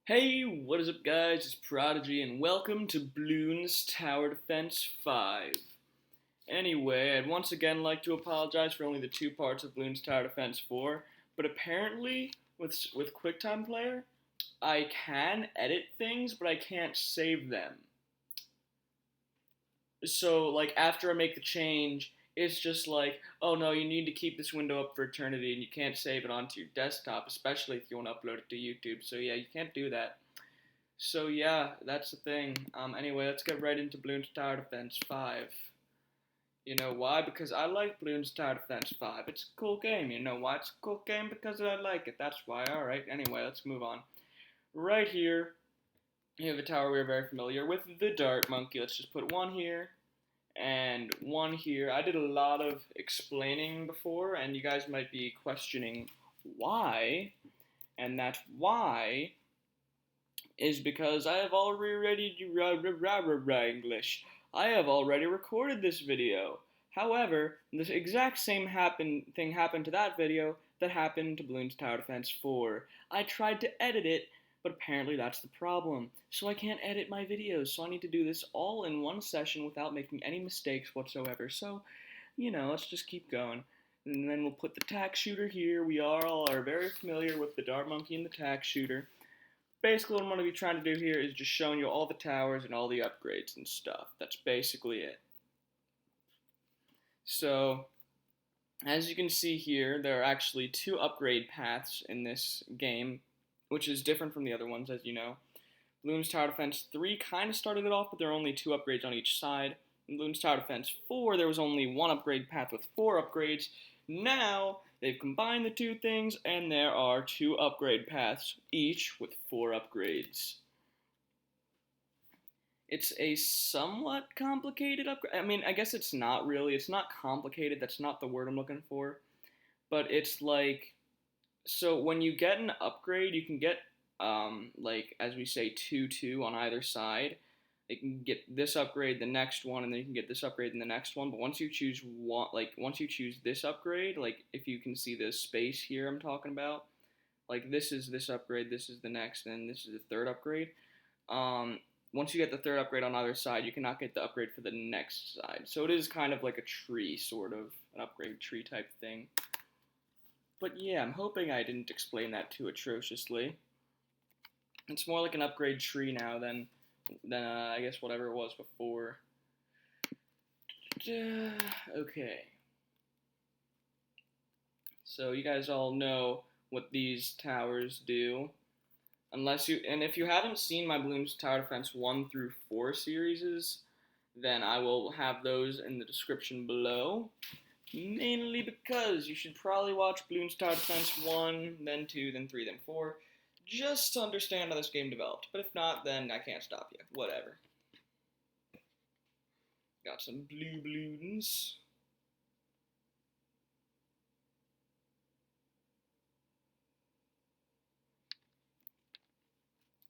Hey, what is up guys, it's Prodigy and welcome to Bloons Tower Defense 5. Anyway, I'd once again like to apologize for only the two parts of Bloons Tower Defense 4, but apparently with QuickTime Player, I can edit things, but I can't save them. So, like, after I make the change, it's just like, oh no, you need to keep this window up for eternity and you can't save it onto your desktop, especially if you want to upload it to YouTube. So yeah, you can't do that. So yeah, that's the thing. Anyway, let's get right into Bloons Tower Defense 5. You know why? Because I like Bloons Tower Defense 5. It's a cool game. You know why it's a cool game? Because I like it. That's why. Alright, anyway, let's move on. Right here, you have a tower we're very familiar with, the Dart Monkey. Let's just put one here and one here. I did a lot of explaining before, and you guys might be questioning why. And that why is because I have already English. I have already recorded this video. However, the exact same thing happened to that video that happened to Bloons Tower Defense 4. I tried to edit it, but apparently that's the problem. So I can't edit my videos, so I need to do this all in one session without making any mistakes whatsoever. So, let's just keep going. And then we'll put the tack shooter here. We all are very familiar with the dart monkey and the tack shooter. Basically, what I'm going to be trying to do here is just showing you all the towers and all the upgrades and stuff. That's basically it. So, as you can see here, there are actually two upgrade paths in this game, which is different from the other ones, as you know. Bloons Tower Defense 3 kind of started it off, but there are only two upgrades on each side. In Bloons Tower Defense 4, there was only one upgrade path with 4 upgrades. Now, they've combined the two things, and there are 2 upgrade paths, each with 4 upgrades. It's a somewhat complicated upgrade. I mean, I guess it's not really. It's not complicated. That's not the word I'm looking for. But it's like, so when you get an upgrade, you can get, like, as we say, 2-2 on either side. You can get this upgrade, the next one, and then you can get this upgrade and the next one. But once you choose one, like once you choose this upgrade, like if you can see the space here I'm talking about, like this is this upgrade, this is the next, and this is the third upgrade. Once you get the third upgrade on either side, you cannot get the upgrade for the next side. So it is kind of like a tree, sort of an upgrade tree type thing. But yeah, I'm hoping I didn't explain that too atrociously. It's more like an upgrade tree now than I guess whatever it was before. Okay. So you guys all know what these towers do. If you haven't seen my Bloons Tower Defense 1 through 4 series, then I will have those in the description below. Mainly because you should probably watch Bloons Tower Defense 1, then 2, then 3, then 4. Just to understand how this game developed. But if not, then I can't stop you. Whatever. Got some blue balloons.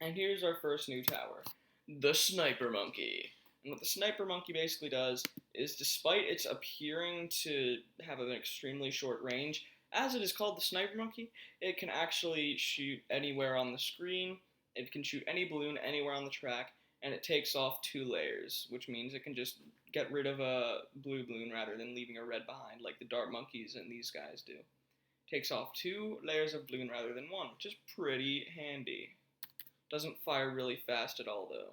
And here's our first new tower. The Sniper Monkey. And what the Sniper Monkey basically does is, despite its appearing to have an extremely short range, as it is called the Sniper Monkey, it can actually shoot anywhere on the screen, it can shoot any balloon anywhere on the track, and it takes off 2 layers, which means it can just get rid of a blue balloon rather than leaving a red behind, like the dart monkeys and these guys do. Takes off 2 layers of balloon rather than 1, which is pretty handy. Doesn't fire really fast at all, though.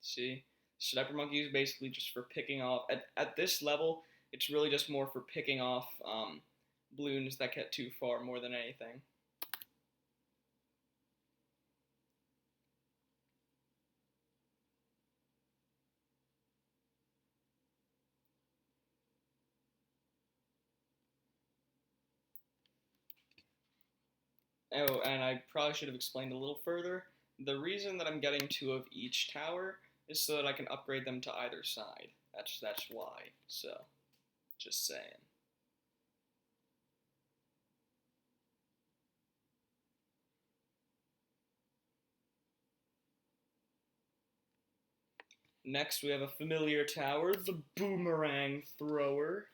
See? Sniper Monkey is basically just for picking off, at this level, it's really just more for picking off balloons that get too far more than anything. Oh, and I probably should have explained a little further. The reason that I'm getting 2 of each tower is so that I can upgrade them to either side. That's why. So, just saying. Next, we have a familiar tower, the boomerang thrower.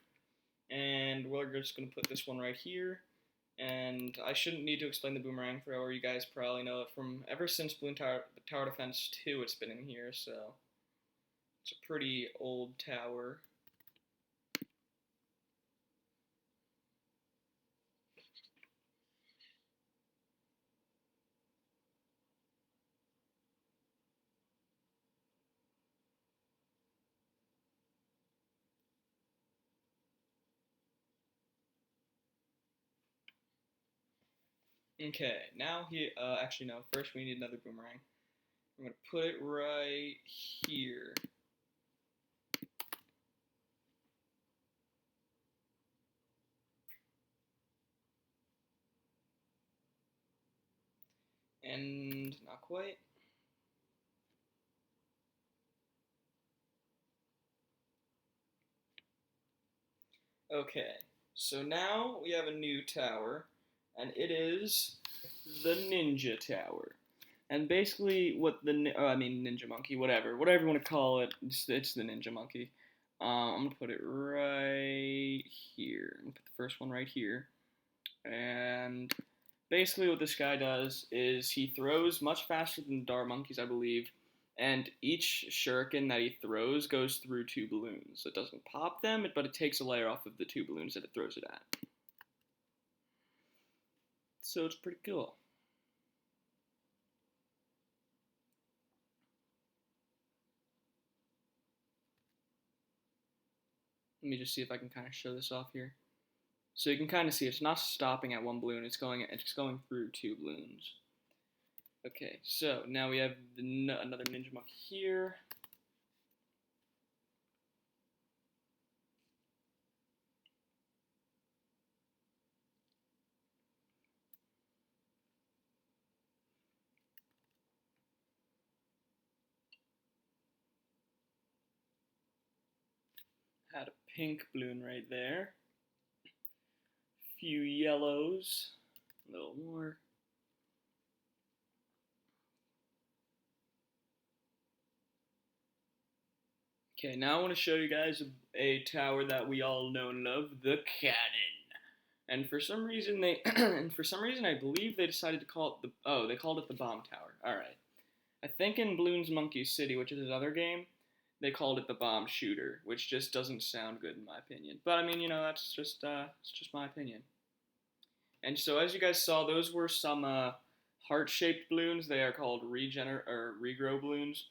And we're just going to put this one right here. And I shouldn't need to explain the boomerang thrower. You guys probably know it from ever since Bloons Tower Defense 2 it's been in here, so it's a pretty old tower. Okay, now here, actually no, first we need another boomerang. I'm going to put it right here. And not quite. Okay, so now we have a new tower, and it is the Ninja Tower. And basically, what the Ninja Monkey, whatever you want to call it, it's the Ninja Monkey. I'm gonna put it right here. I'm gonna put the first one right here, and basically, what this guy does is he throws much faster than the Dart Monkeys, I believe, and each shuriken that he throws goes through 2 balloons. It doesn't pop them, but it takes a layer off of the 2 balloons that it throws it at. So it's pretty cool. Let me just see if I can kind of show this off here. So you can kind of see it's not stopping at 1 balloon, it's going through 2 balloons. Okay, so now we have another Ninja Monkey here. Had a pink balloon right there. Few yellows, a little more. Okay, now I want to show you guys a tower that we all know and love, the cannon. And for some reason I believe they decided to call it they called it the bomb tower. All right. I think in Bloons Monkey City, which is another game, they called it the bomb shooter, which just doesn't sound good in my opinion. But I mean, you know, that's just it's just my opinion. And so as you guys saw, those were some heart-shaped balloons. They are called regrow balloons.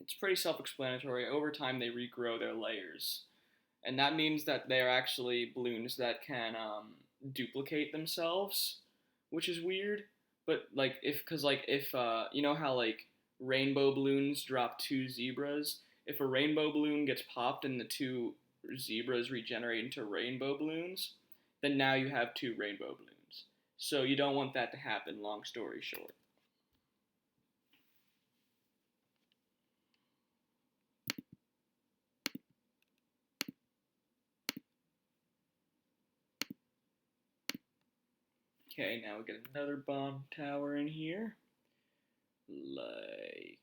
It's pretty self-explanatory. Over time, they regrow their layers, and that means that they are actually balloons that can duplicate themselves, which is weird. But like if you know how like rainbow balloons drop 2 zebras, if a rainbow balloon gets popped and the 2 zebras regenerate into rainbow balloons, then now you have 2 rainbow balloons. So you don't want that to happen. Long story short. Okay, now we get another bomb tower in here, like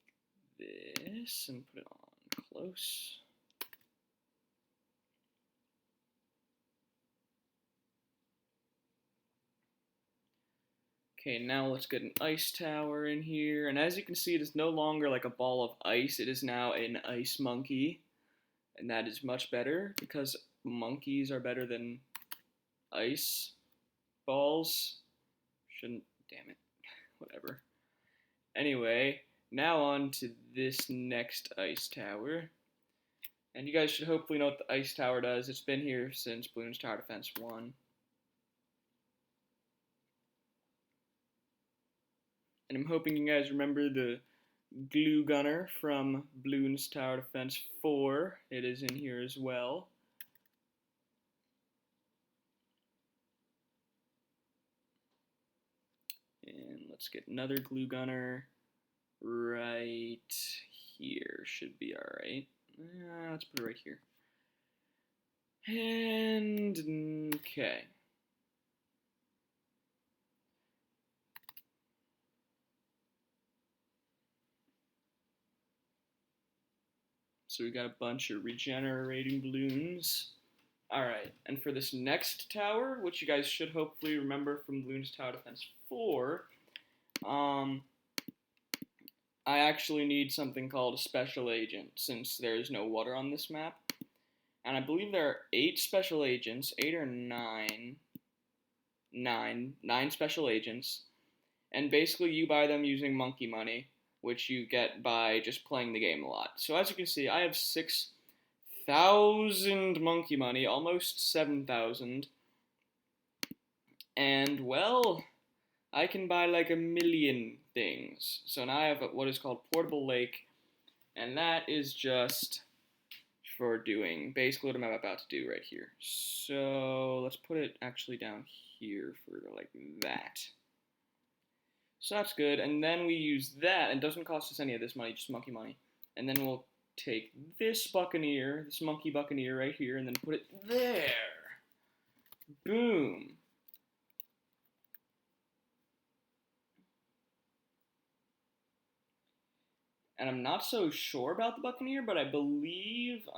this, and put it on close. Okay, now let's get an ice tower in here, and as you can see, it is no longer like a ball of ice, it is now an ice monkey, and that is much better, because monkeys are better than ice balls. Shouldn't, damn it, whatever. Anyway, now on to this next ice tower. And you guys should hopefully know what the ice tower does. It's been here since Bloons Tower Defense 1. And I'm hoping you guys remember the glue gunner from Bloons Tower Defense 4. It is in here as well. And let's get another glue gunner right here. Should be alright. Let's put it right here. And, okay. So we got a bunch of regenerating balloons. Alright, and for this next tower, which you guys should hopefully remember from Bloons Tower Defense 4, I actually need something called a special agent, since there's no water on this map. And I believe there are 8 special agents, 8 or 9, 9 special agents. And basically you buy them using monkey money, which you get by just playing the game a lot. So as you can see, I have 6,000 monkey money, almost 7,000. And, well, I can buy like a million things. So now I have what is called Portable Lake, and that is just for doing basically what I'm about to do right here. So let's put it actually down here for like that. So that's good, and then we use that, and it doesn't cost us any of this money, just monkey money. And then we'll take this buccaneer, this monkey buccaneer right here, and then put it there. Boom. And I'm not so sure about the buccaneer, but I believe,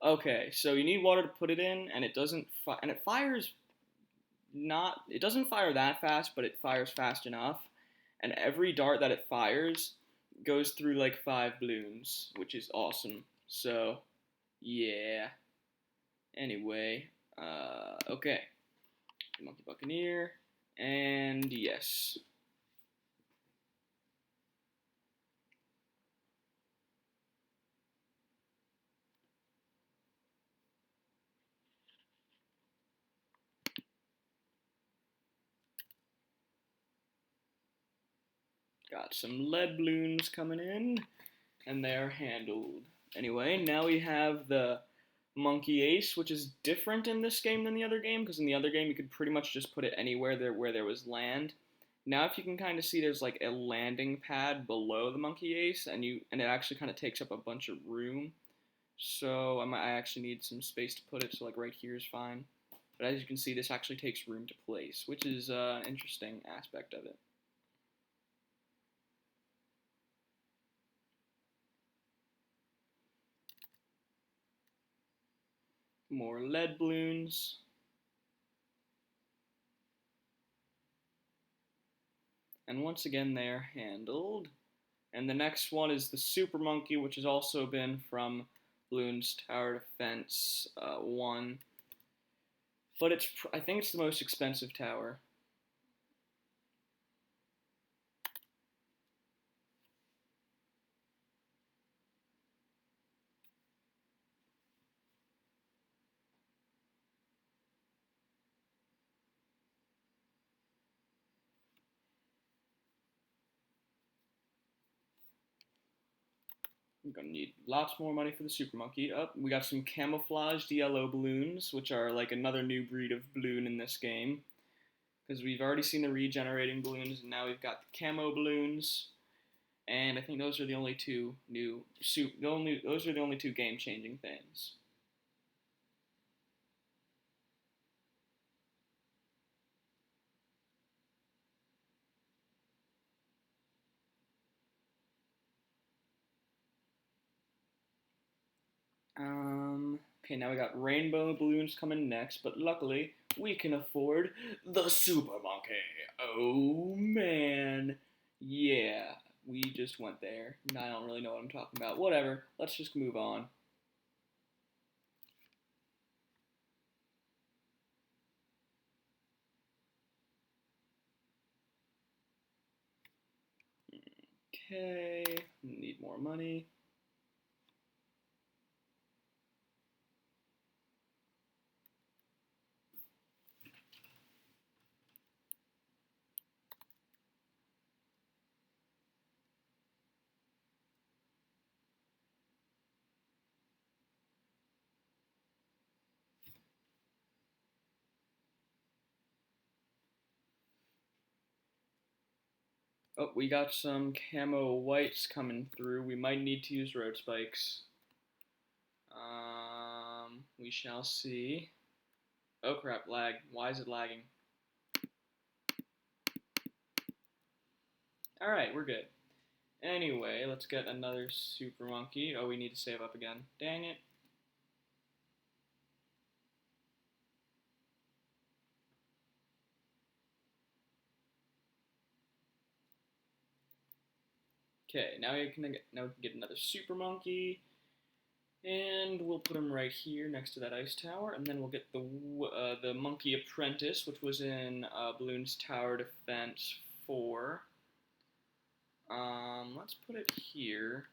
okay, so you need water to put it in, and it doesn't, and it fires it doesn't fire that fast, but it fires fast enough. And every dart that it fires goes through like 5 balloons, which is awesome. So, yeah. Anyway, okay. Monkey Buccaneer, and yes. Got some lead balloons coming in, and they're handled. Anyway, now we have the monkey ace, which is different in this game than the other game, because in the other game you could pretty much just put it anywhere where there was land. Now if you can kind of see, there's like a landing pad below the monkey ace, and it actually kind of takes up a bunch of room. So I actually need some space to put it, so like right here is fine. But as you can see, this actually takes room to place, which is an interesting aspect of it. More lead balloons. And once again, they're handled. And the next one is the Super Monkey, which has also been from Bloons Tower Defense 1. But I think it's the most expensive tower. I'm gonna need lots more money for the Super Monkey. Oh, we got some camouflaged yellow balloons, which are like another new breed of balloon in this game. Because we've already seen the regenerating balloons, and now we've got the camo balloons. And I think those are the only two those are the only two game-changing things. Okay, now we got rainbow balloons coming next, but luckily we can afford the Super Monkey. Oh man, yeah, we just went there. I don't really know what I'm talking about. Whatever, let's just move on. Okay, need more money. Oh, we got some camo whites coming through. We might need to use road spikes. We shall see. Oh crap, lag. Why is it lagging? Alright, we're good. Anyway, let's get another super monkey. Oh, we need to save up again. Dang it. Okay, now we can get another super monkey, and we'll put him right here next to that ice tower, and then we'll get the monkey apprentice, which was in Bloons Tower Defense 4. Let's put it here,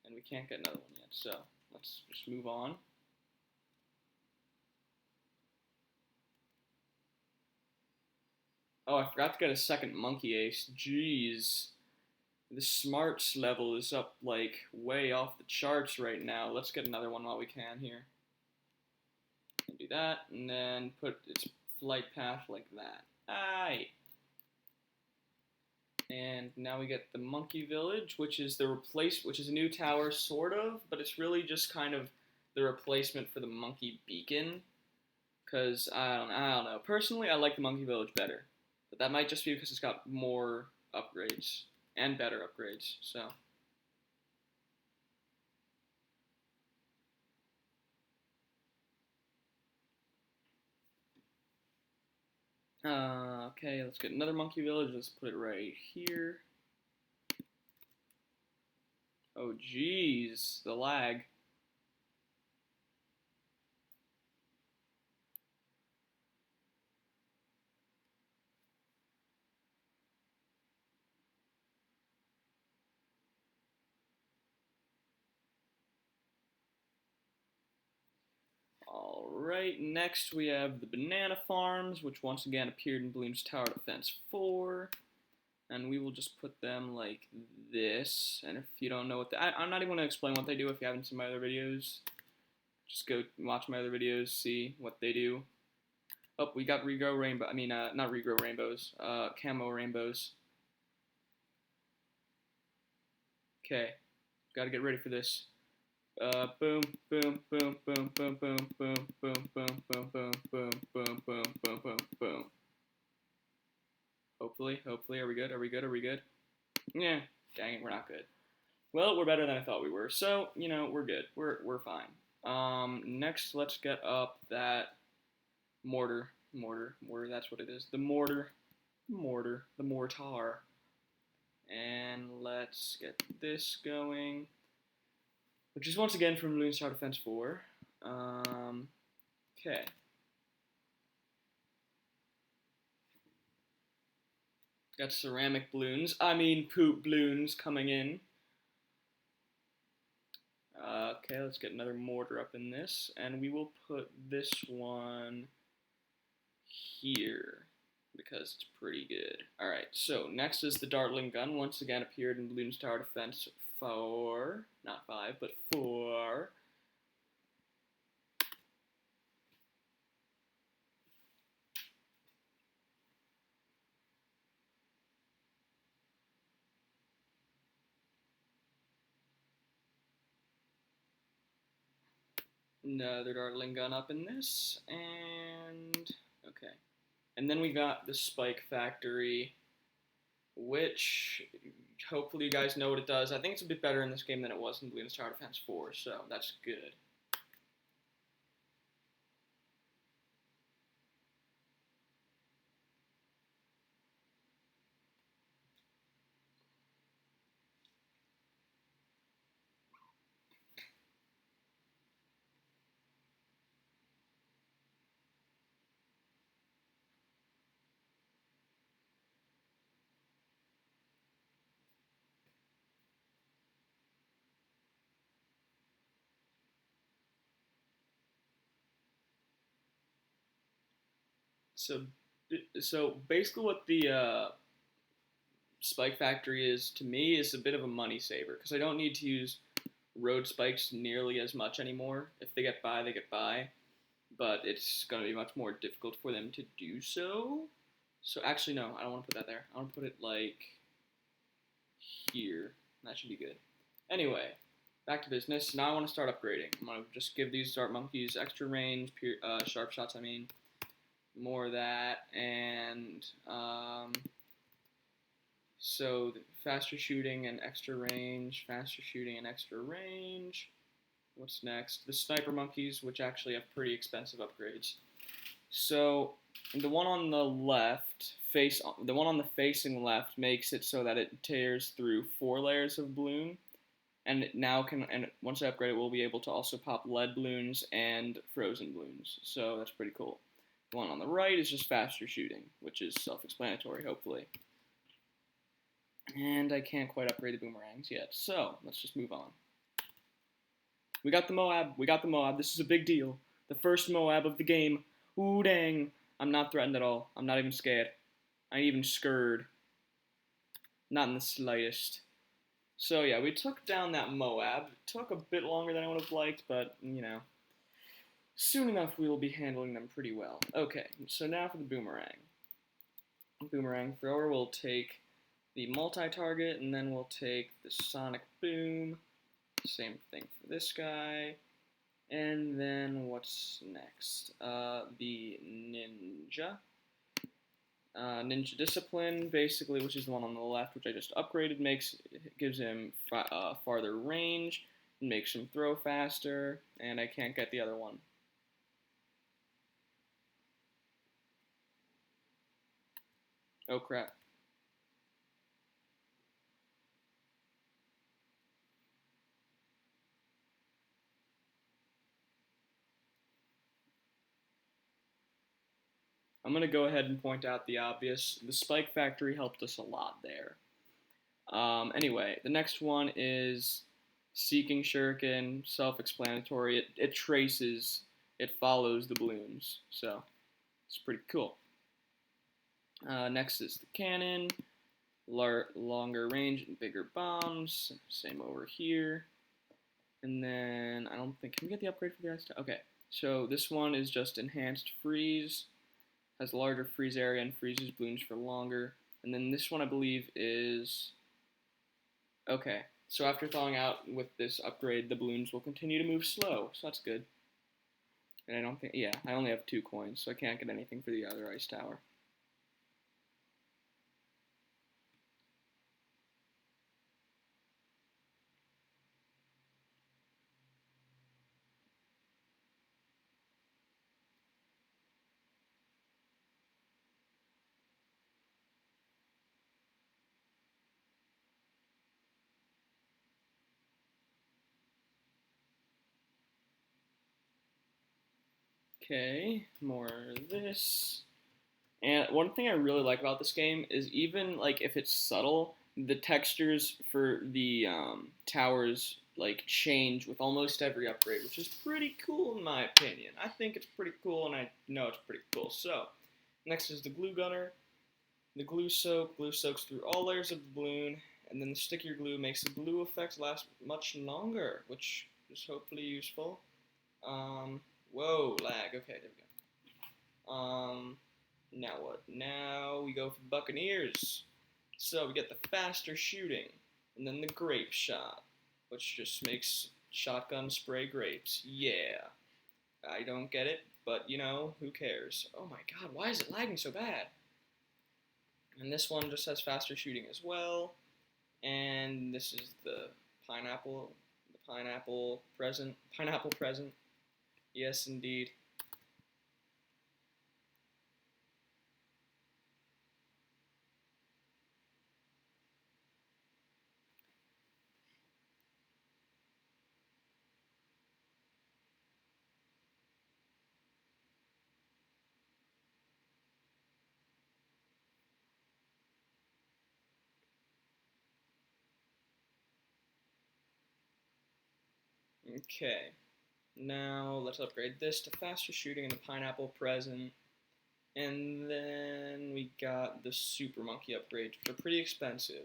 and we can't get another one yet, so let's just move on. Oh, I forgot to get a second monkey ace. Jeez. The smarts level is up like way off the charts right now. Let's get another one while we can here. Do that, and then put its flight path like that. Aye. And now we get the monkey village, which is which is a new tower, sort of, but it's really just kind of the replacement for the monkey beacon. Cause I don't know. Personally, I like the monkey village better, but that might just be because it's got more upgrades and better upgrades. So. Okay, let's get another monkey village. Let's put it right here. Oh, jeez, the lag. Alright, next we have the banana farms, which once again appeared in Bloons Tower Defense 4. And we will just put them like this. And if you don't know what I'm not even going to explain what they do if you haven't seen my other videos. Just go watch my other videos, see what they do. Oh, we got regrow rainbow. I mean, not regrow rainbows. Camo rainbows. Okay, gotta get ready for this. Boom, boom, boom, boom, boom, boom, boom, boom, boom, boom, boom, boom, boom, boom, boom, boom, boom. Hopefully, are we good? Are we good? Are we good? Yeah, dang it, we're not good. Well, we're better than I thought we were, so, you know, we're good. We're fine. Next, let's get up that mortar, that's what it is. The mortar, the mortar. And let's get this going, which is once again from Bloons Tower Defense 4. Okay. Got ceramic balloons, poop balloons coming in. Okay, let's get another mortar up in this, and we will put this one here, because it's pretty good. Alright, so next is the Dartling gun, once again appeared in Bloons Tower Defense 4, not 5, but 4. Another Dartling gun up in this, and okay. And then we got the Spike Factory, which hopefully you guys know what it does. I think it's a bit better in this game than it was in Bloons Tower Defense 4, so that's good. So basically what the Spike Factory is, to me, is a bit of a money saver, because I don't need to use road spikes nearly as much anymore. If they get by, they get by, but it's going to be much more difficult for them to do so. So actually, no, I don't want to put that there. I want to put it like here. That should be good. Anyway, back to business. Now I want to start upgrading. I'm going to just give these dart monkeys extra range, sharp shots, more of that, and So faster shooting and extra range, faster shooting and extra range. What's next? The sniper monkeys, which actually have pretty expensive upgrades. So the one on the left, the one on the facing left makes it so that it tears through 4 layers of balloon, and it now can. And once I upgrade it, we'll be able to also pop lead balloons and frozen balloons. So that's pretty cool. The one on the right is just faster shooting, which is self-explanatory, hopefully. And I can't quite upgrade the boomerangs yet, so let's just move on. We got the Moab. We got the Moab. This is a big deal. The first Moab of the game. Ooh, dang. I'm not threatened at all. I'm not even scared. I ain't even scared. Not in the slightest. So, yeah, we took down that Moab. It took a bit longer than I would have liked, but, you know. Soon enough, we will be handling them pretty well. Okay, so now for the boomerang. Boomerang thrower will take the multi-target, and then we'll take the sonic boom. Same thing for this guy. And then what's next? The ninja. Ninja discipline, basically, which is the one on the left, which I just upgraded, gives him farther range, makes him throw faster, and I can't get the other one. Oh crap. I'm going to go ahead and point out the obvious. The Spike Factory helped us a lot there. Anyway, the next one is Seeking Shuriken, self-explanatory. It traces, it follows the balloons, so it's pretty cool. Next is the cannon, longer range and bigger bombs. Same over here. And then I don't think, can we get the upgrade for the ice tower? Okay, so this one is just enhanced freeze. Has a larger freeze area and freezes balloons for longer. And then this one I believe is, okay, so after thawing out with this upgrade, the balloons will continue to move slow, so that's good. And I don't think, yeah, I only have 2 coins, so I can't get anything for the other ice tower. Okay, more of this. And one thing I really like about this game is even like if it's subtle, the textures for the towers like change with almost every upgrade, which is pretty cool in my opinion. I think it's pretty cool, and I know it's pretty cool. So, next is the glue gunner. The glue soaks through all layers of the balloon, and then the stickier glue makes the glue effect last much longer, which is hopefully useful. Whoa, lag. Okay, there we go. Now what? Now we go for the Buccaneers. So we get the faster shooting, and then the grape shot, which just makes shotgun spray grapes. Yeah. I don't get it, but you know, who cares? Oh my god, why is it lagging so bad? And this one just has faster shooting as well. And this is the pineapple present. Pineapple present. Yes, indeed. Okay. Now let's upgrade this to faster shooting and the pineapple present. And then we got the super monkey upgrades, which are pretty expensive.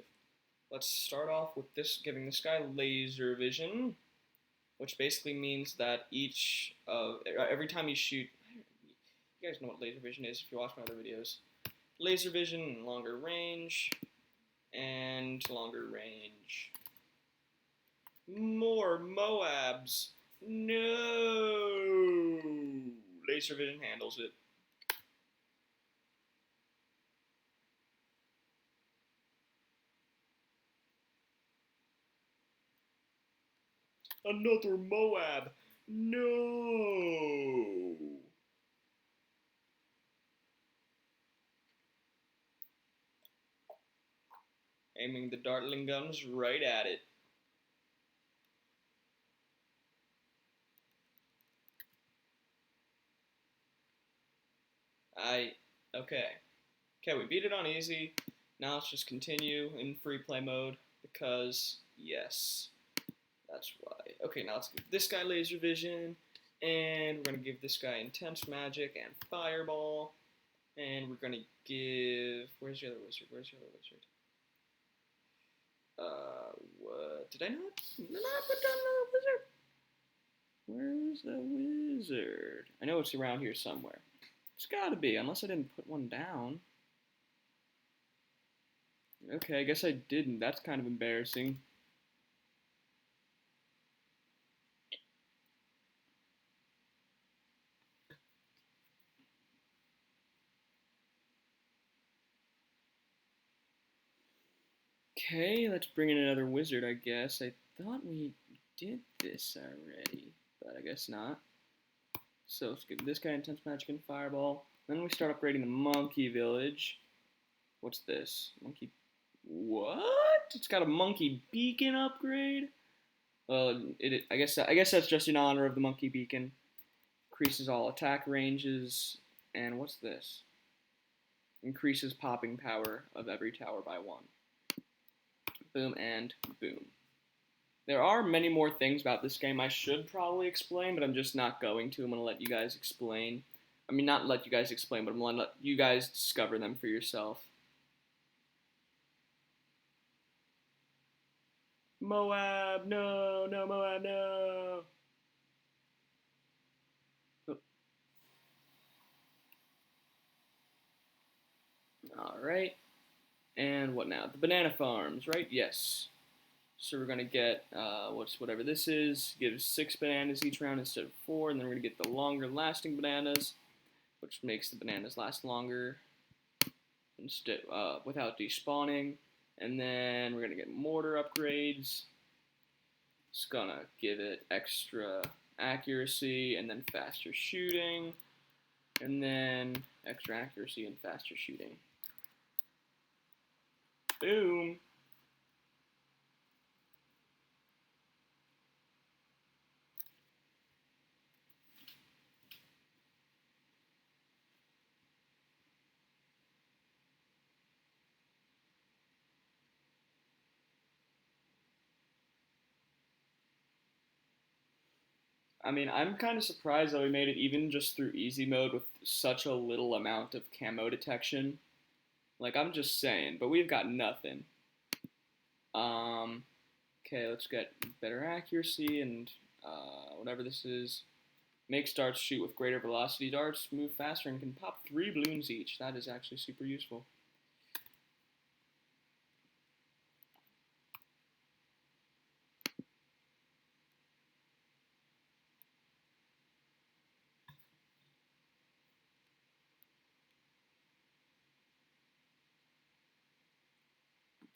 Let's start off with this, giving this guy laser vision, which basically means that every time you shoot, you guys know what laser vision is if you watch my other videos. Laser vision, longer range, and longer range. More Moabs. No! Laser vision handles it. Another Moab. No. Aiming the dartling guns right at it. Okay. Okay, we beat it on easy. Now let's just continue in free play mode because, yes, that's why. Okay, now let's give this guy laser vision, and we're going to give this guy intense magic and fireball, and we're going to give, where's the other wizard? Where's the other wizard? What? Did I not put down another wizard? Where's the wizard? I know it's around here somewhere. It's gotta be, unless I didn't put one down. Okay, I guess I didn't. That's kind of embarrassing. Okay, let's bring in another wizard, I guess. I thought we did this already, but I guess not. So let's give this guy intense magic and fireball. Then we start upgrading the monkey village. What's this? Monkey. What? It's got a monkey beacon upgrade? Well, I guess that's just in honor of the monkey beacon. Increases all attack ranges. And what's this? Increases popping power of every tower by 1. Boom and boom. There are many more things about this game I should probably explain, but I'm just not going to. I'm going to let you guys explain. I mean, not let you guys explain, but I'm going to let you guys discover them for yourself. Moab, no, no, Moab, no. Alright, and what now? The banana farms, right? Yes. So we're gonna get whatever this is. Gives 6 bananas each round instead of 4, and then we're gonna get the longer lasting bananas, which makes the bananas last longer instead without despawning. And then we're gonna get mortar upgrades. It's gonna give it extra accuracy and then faster shooting, and then extra accuracy and faster shooting. Boom. I mean, I'm kind of surprised that we made it even just through easy mode with such a little amount of camo detection. Like, I'm just saying, but we've got nothing. Okay, let's get better accuracy and whatever this is. Makes darts shoot with greater velocity. Darts move faster and can pop 3 balloons each. That is actually super useful.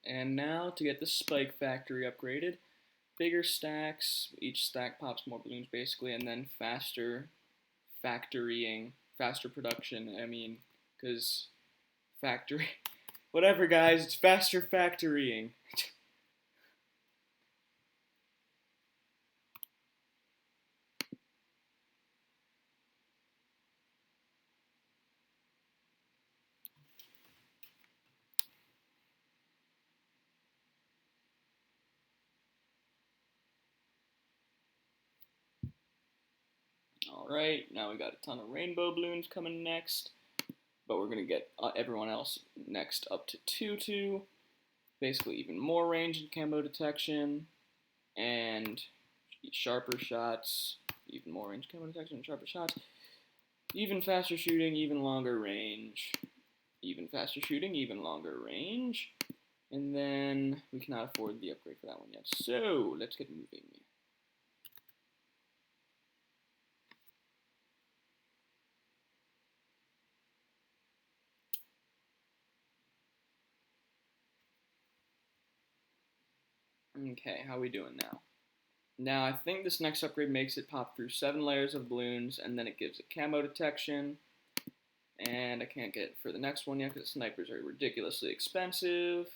And now to get the spike factory upgraded. Bigger stacks, each stack pops more balloons basically, and then faster factorying, faster production, I mean, because factory, whatever guys, it's faster factorying. Alright, now we got a ton of rainbow balloons coming next, but we're going to get everyone else next up to 2-2, basically even more range and camo detection, and sharper shots, even more range, camo detection, and sharper shots, even faster shooting, even longer range, even faster shooting, even longer range, and then we cannot afford the upgrade for that one yet, so let's get moving. Okay, how we doing now? Now I think this next upgrade makes it pop through 7 layers of balloons, and then it gives it camo detection. And I can't get it for the next one yet because snipers are ridiculously expensive.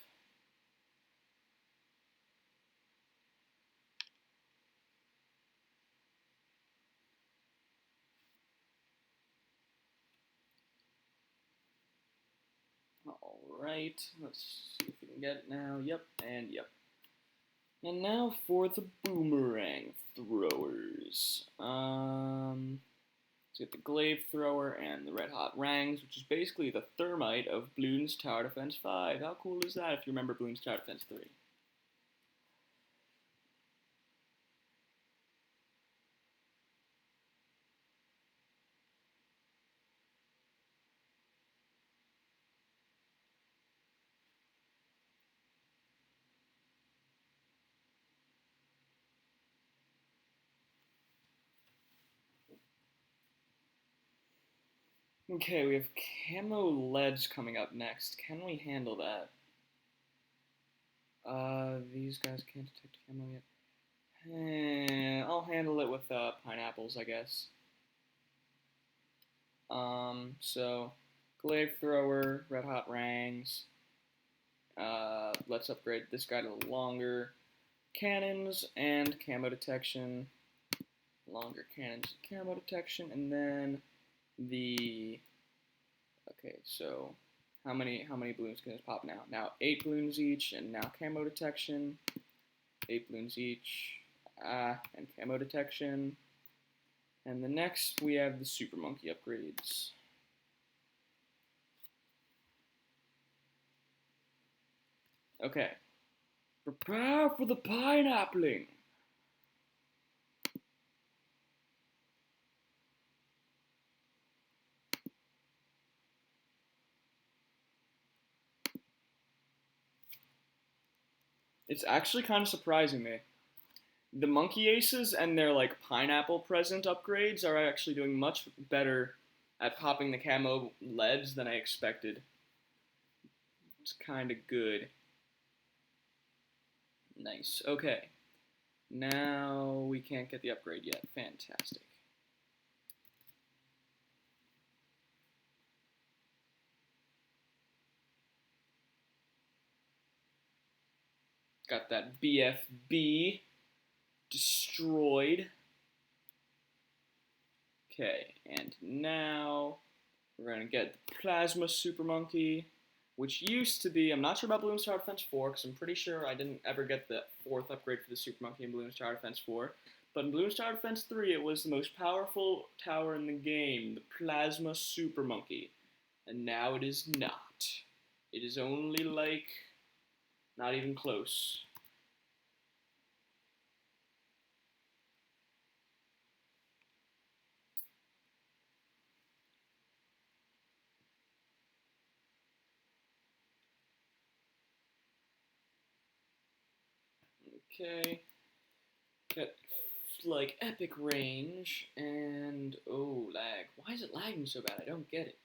Alright, let's see if we can get it now. Yep, and yep. And now for the boomerang throwers. Let's get the glaive thrower and the red hot rangs, which is basically the thermite of Bloons Tower Defense 5. How cool is that if you remember Bloons Tower Defense 3? Okay, we have camo leads coming up next. Can we handle that? These guys can't detect camo yet. I'll handle it with pineapples, I guess. So glaive thrower, red hot rangs. Let's upgrade this guy to longer cannons and camo detection. Longer cannons, camo detection, and then the. Okay, so how many balloons can this pop now? Now 8 balloons each, and now camo detection. 8 balloons each, and camo detection. And the next we have the super monkey upgrades. Okay, prepare for the pineappling. It's actually kind of surprising me. The monkey aces and their like pineapple present upgrades are actually doing much better at popping the camo leads than I expected. It's kind of good. Nice. Okay. Now we can't get the upgrade yet. Fantastic. Got that BFB destroyed. Okay, and now we're gonna get the Plasma Super Monkey, which used to be, I'm not sure about Bloons Tower Defense 4, because I'm pretty sure I didn't ever get the 4th upgrade for the Super Monkey in Bloons Tower Defense 4. But in Bloons Tower Defense 3, it was the most powerful tower in the game, the Plasma Super Monkey. And now it is not. It is only like, not even close. Okay. Got like epic range and oh lag. Why is it lagging so bad? I don't get it.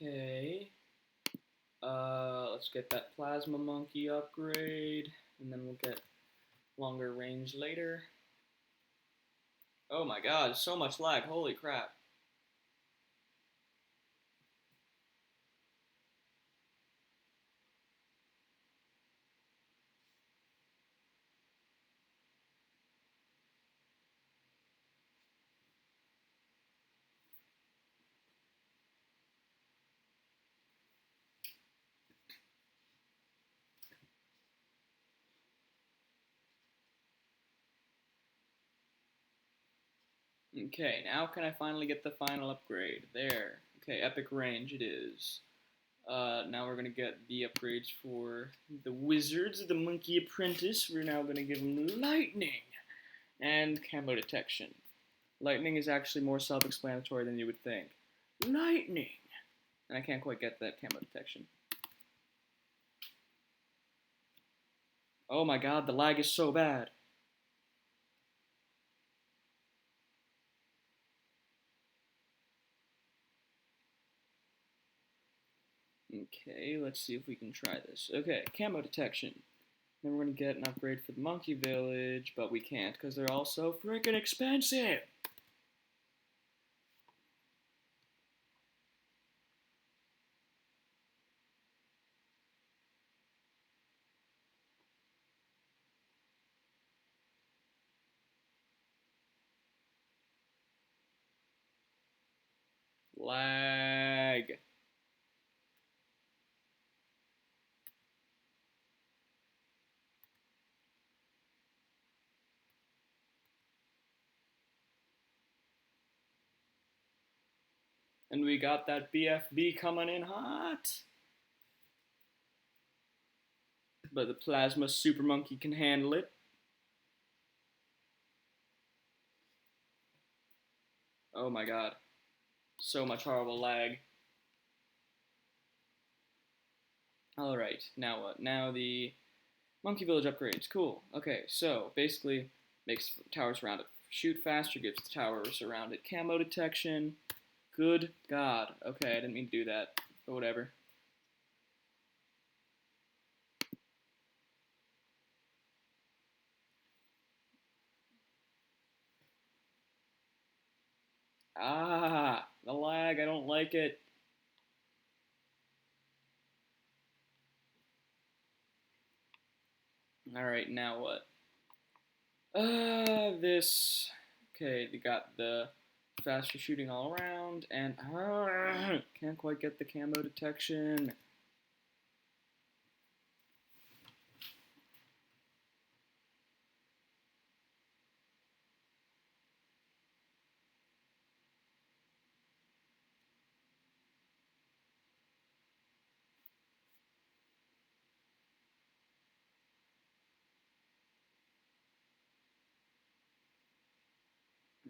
Okay. Let's get that plasma monkey upgrade, and then we'll get longer range later. Oh my god, so much lag, holy crap. Okay, now can I finally get the final upgrade? There. Okay, epic range it is. Now we're gonna get the upgrades for the wizards, the monkey apprentice. We're now gonna give him lightning And camo detection. Lightning is actually more self-explanatory than you would think. Lightning! And I can't quite get that camo detection. Oh my god, the lag is so bad. Okay, let's see if we can try this. Okay, camo detection. Then we're gonna get an upgrade for the monkey village, but we can't because they're all so freaking expensive. Lag. And we got that BFB coming in hot. But the plasma super monkey can handle it. Oh my god. So much horrible lag. Alright, now what? Now the monkey village upgrades. Cool. Okay, so basically makes towers around it shoot faster, gives the towers around it camo detection. Good god. Okay, I didn't mean to do that, but whatever. Ah, the lag, I don't like it. Alright, now what? This. Okay, they got the faster shooting all around, and can't quite get the camo detection.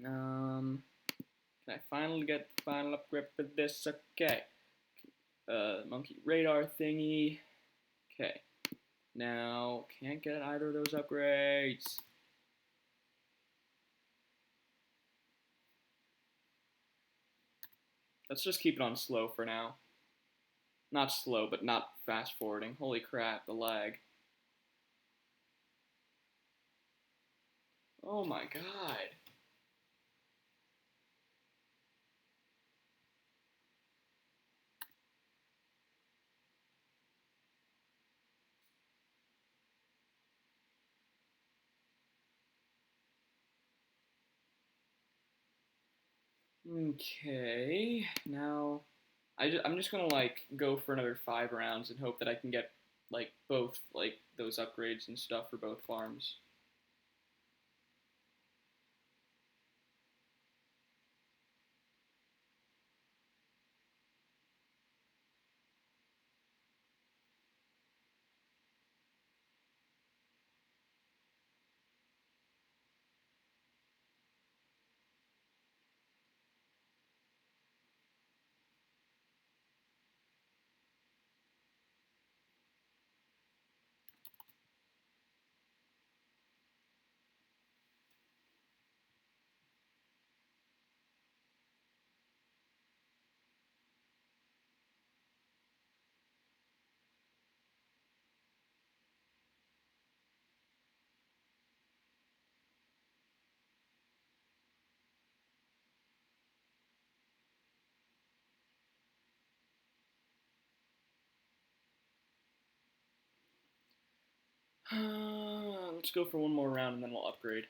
Can I finally get the final upgrade for this? Okay. Monkey radar thingy. Okay. Now, can't get either of those upgrades. Let's just keep it on slow for now. Not slow, but not fast forwarding. Holy crap, the lag. Oh my god. Okay, now I'm just gonna like go for another 5 rounds and hope that I can get like both like those upgrades and stuff for both farms. Let's go for one more round and then we'll upgrade.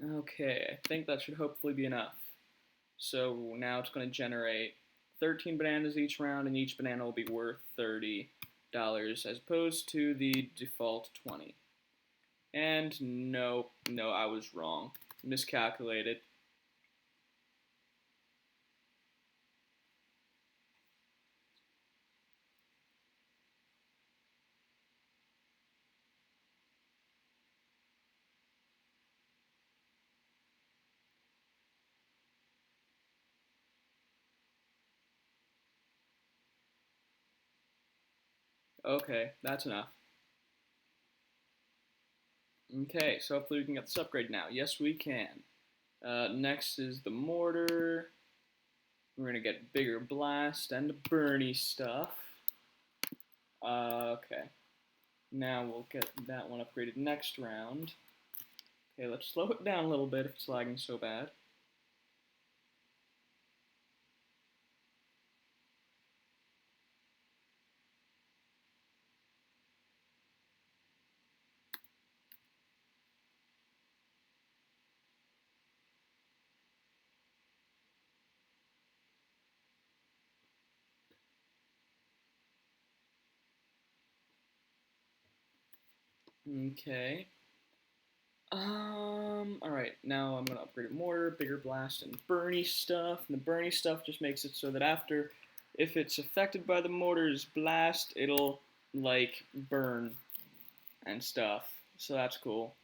Okay, I think that should hopefully be enough. So now it's going to generate 13 bananas each round, and each banana will be worth $30 as opposed to the default 20. And no, I was wrong. Miscalculated. Okay, that's enough. Okay, so hopefully we can get this upgrade now. Yes, we can. Next is the mortar. We're gonna get bigger blast and Bernie stuff. Okay. Now we'll get that one upgraded next round. Okay, let's slow it down a little bit if it's lagging so bad. Okay. Alright, now I'm gonna upgrade a mortar, bigger blast, and Bernie stuff. And the Bernie stuff just makes it so that after, if it's affected by the mortar's blast, it'll, like, burn and stuff. So that's cool.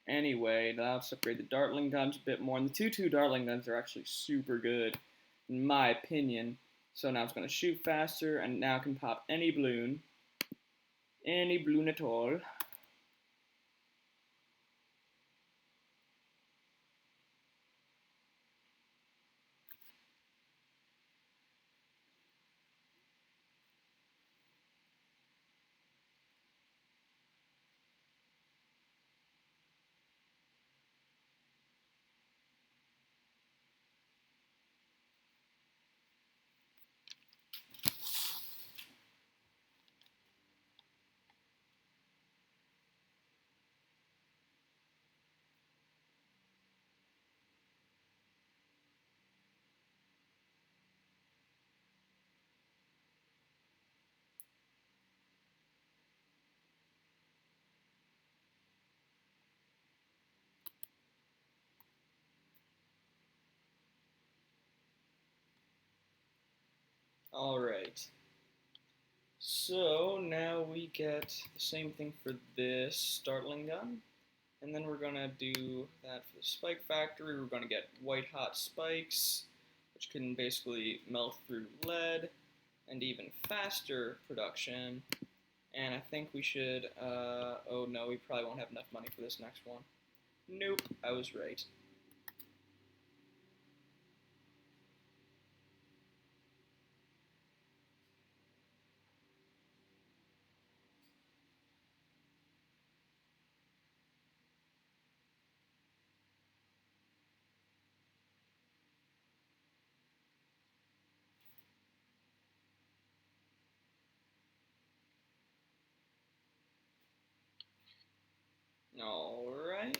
Anyway, now let's upgrade the Dartling guns a bit more. And the 2-2 Dartling guns are actually super good, in my opinion. So now it's gonna shoot faster, and now can pop any balloon. Any balloon at all. Alright. So now we get the same thing for this startling gun. And then we're gonna do that for the spike factory. We're gonna get white hot spikes, which can basically melt through lead, and even faster production. And I think we should, oh no, we probably won't have enough money for this next one. Nope, I was right. Alright.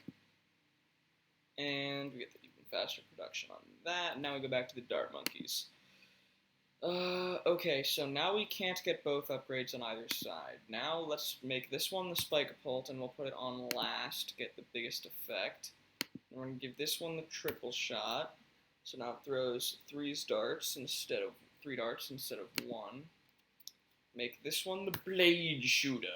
And we get the even faster production on that. Now we go back to the dart monkeys. Okay, so now we can't get both upgrades on either side. Now let's make this one the Spike-a-Pult, and we'll put it on last to get the biggest effect. And we're going to give this one the triple shot. So now it throws three darts instead of one. Make this one the blade shooter.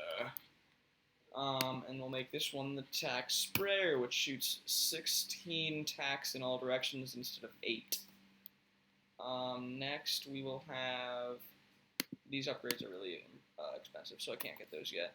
And we'll make this one the tack sprayer, which shoots 16 tacks in all directions instead of 8. Next we will have, these upgrades are really expensive, so I can't get those yet.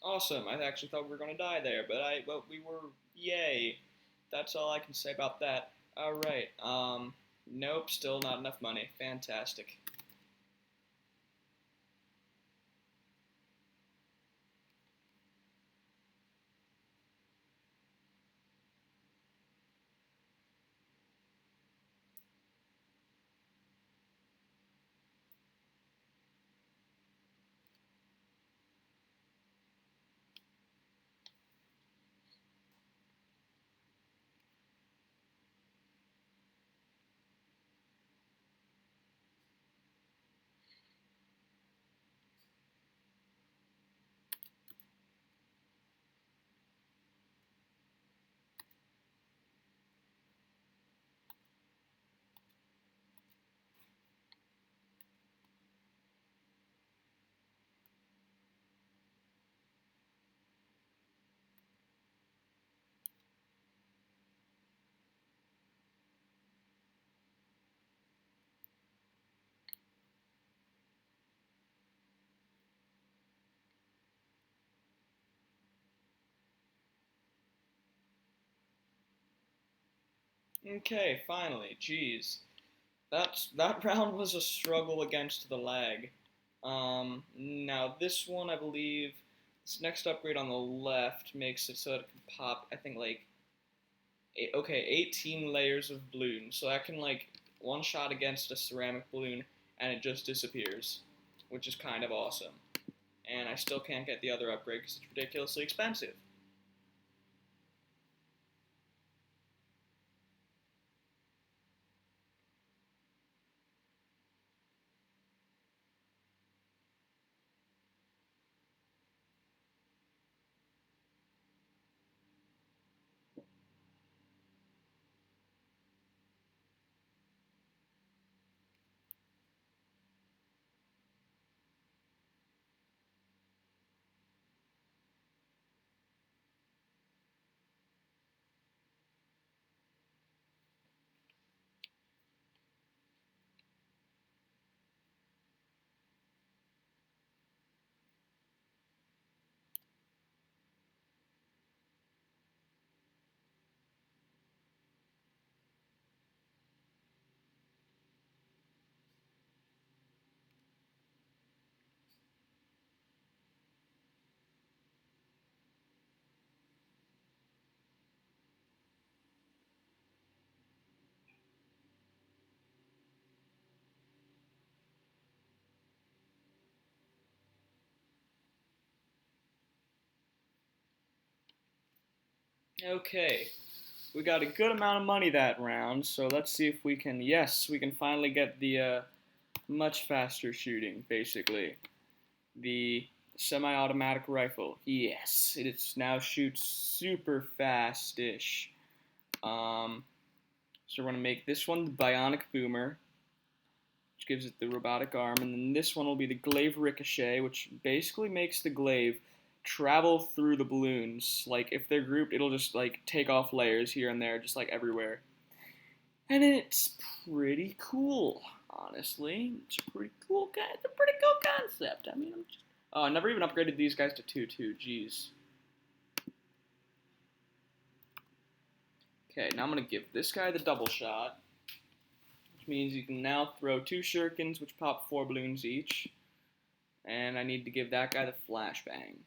Awesome, I actually thought we were going to die there, but we were, yay. That's all I can say about that. Alright, nope, still not enough money. Fantastic. Okay, finally. Jeez. That round was a struggle against the lag. Now this one, I believe, this next upgrade on the left makes it so it can pop, I think, like, 18 layers of balloon. So that can, like, one shot against a ceramic balloon, and it just disappears, which is kind of awesome. And I still can't get the other upgrade because it's ridiculously expensive. Okay, we got a good amount of money that round, so let's see if we can, yes, we can finally get the much faster shooting, basically. The semi-automatic rifle. Yes, it now shoots super fast-ish. So we're going to make this one the bionic boomer, which gives it the robotic arm, and then this one will be the glaive ricochet, which basically makes the glaive travel through the balloons. Like, if they're grouped, it'll just, like, take off layers here and there, just, like, everywhere. And it's pretty cool, honestly. It's a pretty cool it's a pretty cool concept. I mean, I never even upgraded these guys to 2-2, jeez. Okay, now I'm going to give this guy the double shot, which means you can now throw 2 shurikens, which pop 4 balloons each. And I need to give that guy the flashbang.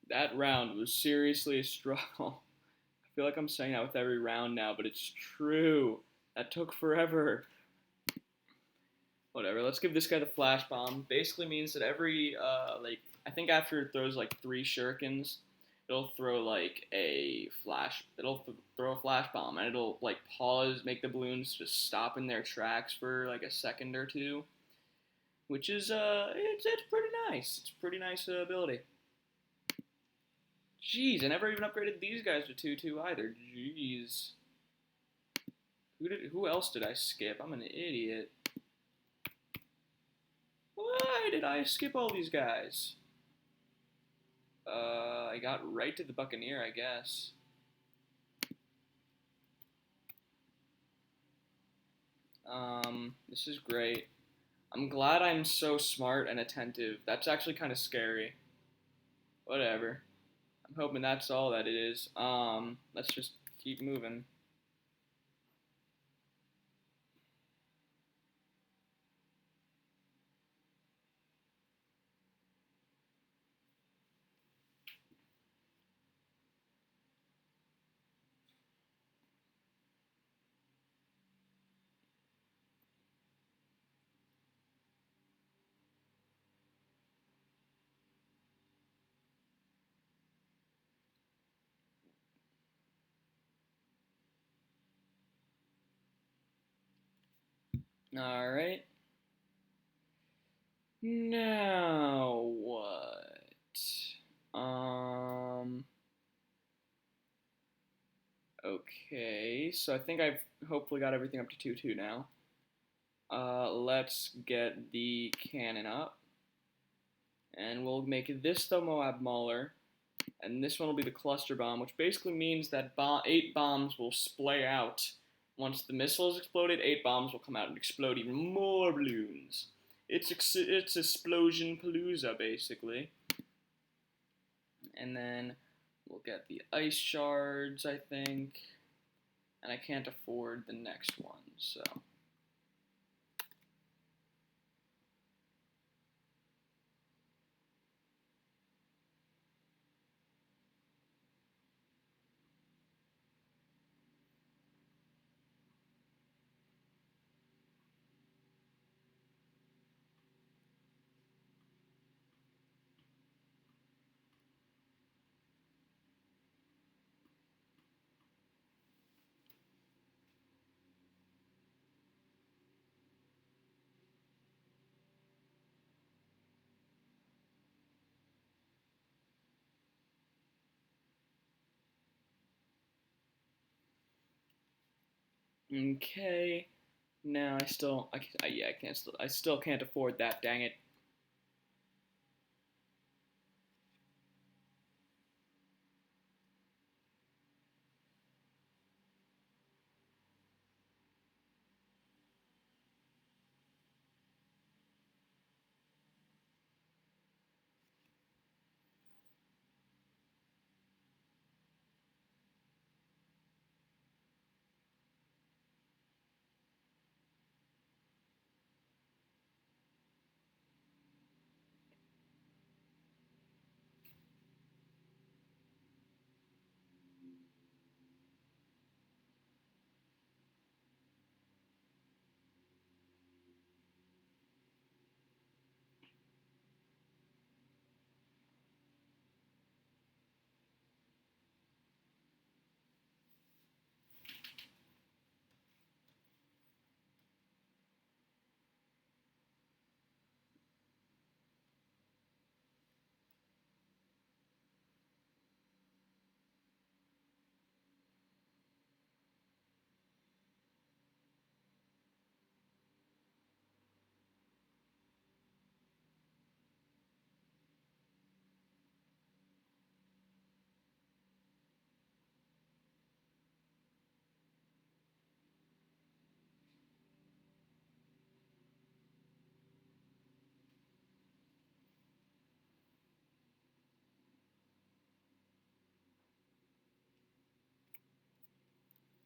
That round was seriously a struggle. I feel like I'm saying that with every round now, but it's true. That took forever. Whatever, let's give this guy the flash bomb. Basically means that every, like, I think after it throws, like, 3 shurikens, it'll throw, like, throw a flash bomb, and it'll, like, pause, make the balloons just stop in their tracks for, like, a second or two, which is, it's pretty nice. It's a pretty nice ability. Jeez, I never even upgraded these guys to 2-2 either. Jeez. Who else did I skip? I'm an idiot. Why did I skip all these guys? I got right to the Buccaneer, I guess. This is great. I'm glad I'm so smart and attentive. That's actually kind of scary. Whatever. I'm hoping that's all that it is. Let's just keep moving. All right. Now what? Um. Okay. So I think I've hopefully got everything up to 2-2 now. Let's get the cannon up, and we'll make this the Moab Mauler, and this one will be the cluster bomb, which basically means that 8 bombs will splay out. Once the missile is exploded, 8 bombs will come out and explode even more balloons. It's explosion palooza basically. And then we'll get the ice shards, I think, and I can't afford the next one, so. Okay. Now I still can't afford that. Dang it.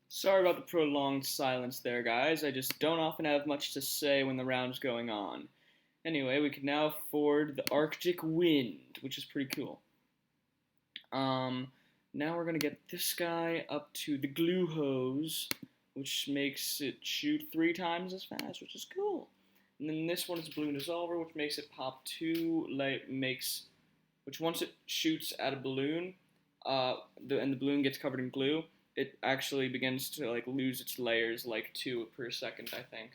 Sorry about the prolonged silence there, guys. I just don't often have much to say when the round's going on. Anyway, we can now afford the Arctic Wind, which is pretty cool. Um, Now we're gonna get this guy up to the glue hose, which makes it shoot 3 times as fast, which is cool. And then this one is balloon dissolver, which makes it pop 2, which once it shoots at a balloon, and the balloon gets covered in glue, it actually begins to like lose its layers like 2 per second, I think.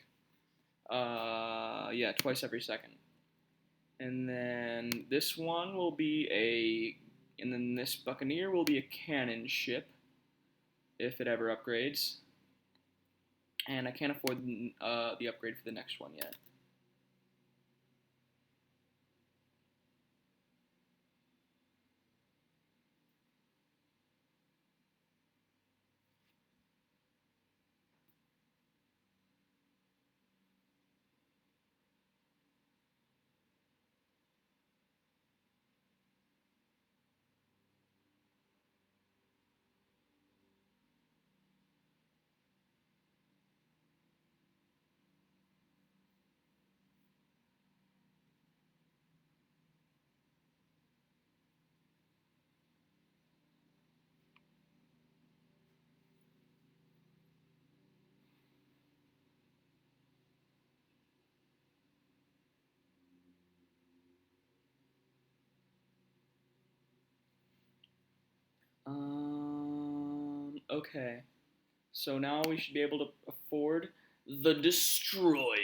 Yeah, twice every second. And then this one will be and then this Buccaneer will be a cannon ship, if it ever upgrades. And I can't afford the upgrade for the next one yet. Okay, so now we should be able to afford the Destroyer.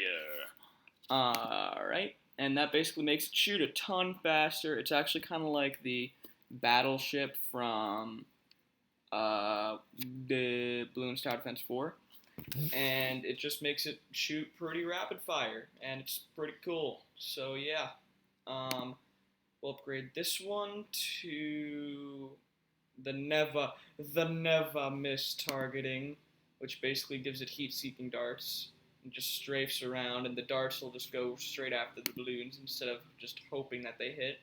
Alright, and that basically makes it shoot a ton faster. It's actually kind of like the battleship from the Bloons TD 4, and it just makes it shoot pretty rapid fire, and it's pretty cool. So yeah, um, we'll upgrade this one to the Neva miss targeting, which basically gives it heat-seeking darts and just strafes around, and the darts will just go straight after the balloons instead of just hoping that they hit.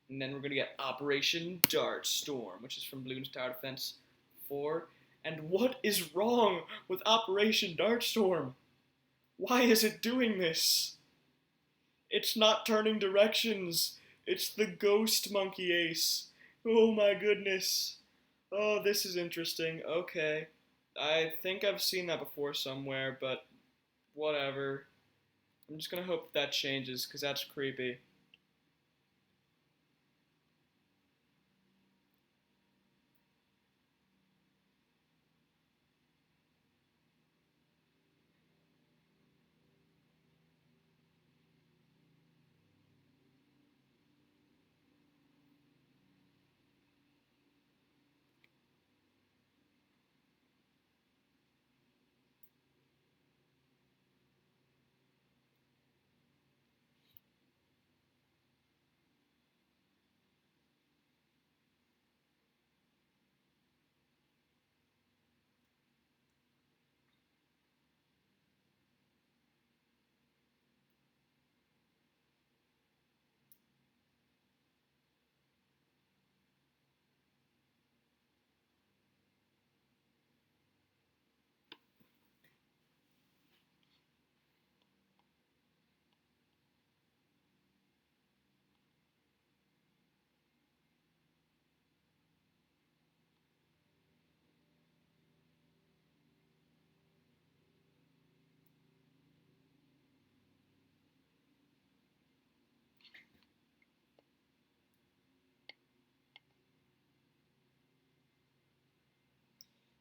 And then we're gonna get Operation Dart Storm, which is from Bloons Tower Defense 4. And what is wrong with Operation Dart Storm? Why is it doing this? It's not turning directions. It's the Ghost Monkey Ace. Oh my goodness. Oh, this is interesting. Okay. I think I've seen that before somewhere, but whatever. I'm just gonna hope that changes, because that's creepy.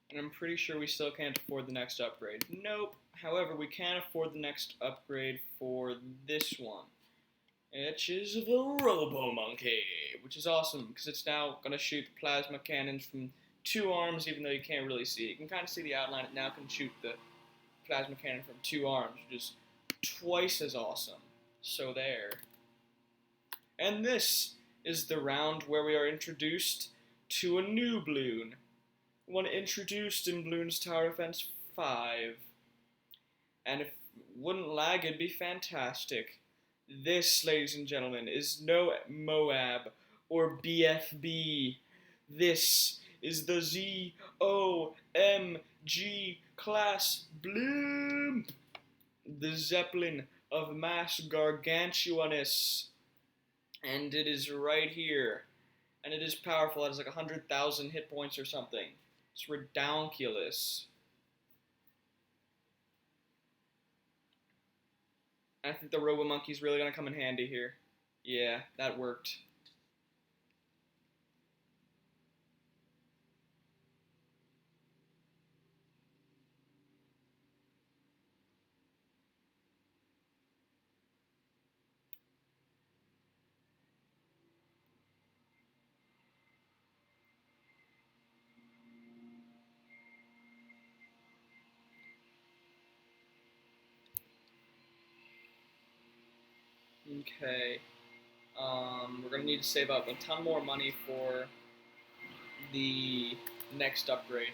And I'm pretty sure we still can't afford the next upgrade. Nope. However, we can afford the next upgrade for this one, which is the Robo Monkey, which is awesome because it's now gonna shoot the plasma cannons from 2 arms, even though you can't really see it. You can kind of see the outline. It now can shoot the plasma cannon from 2 arms, which is twice as awesome. So there. And this is the round where we are introduced to a new balloon, one introduced in Bloons Tower Defense 5. And if it wouldn't lag, it'd be fantastic. This, ladies and gentlemen, is no Moab or BFB. This is the ZOMG class blimp, the Zeppelin of mass gargantuaness. And it is right here. And it is powerful. It has like 100,000 hit points or something. It's redonkulous. I think the Robo Monkey's really gonna come in handy here. Yeah, that worked. Okay. We're gonna need to save up a ton more money for the next upgrade.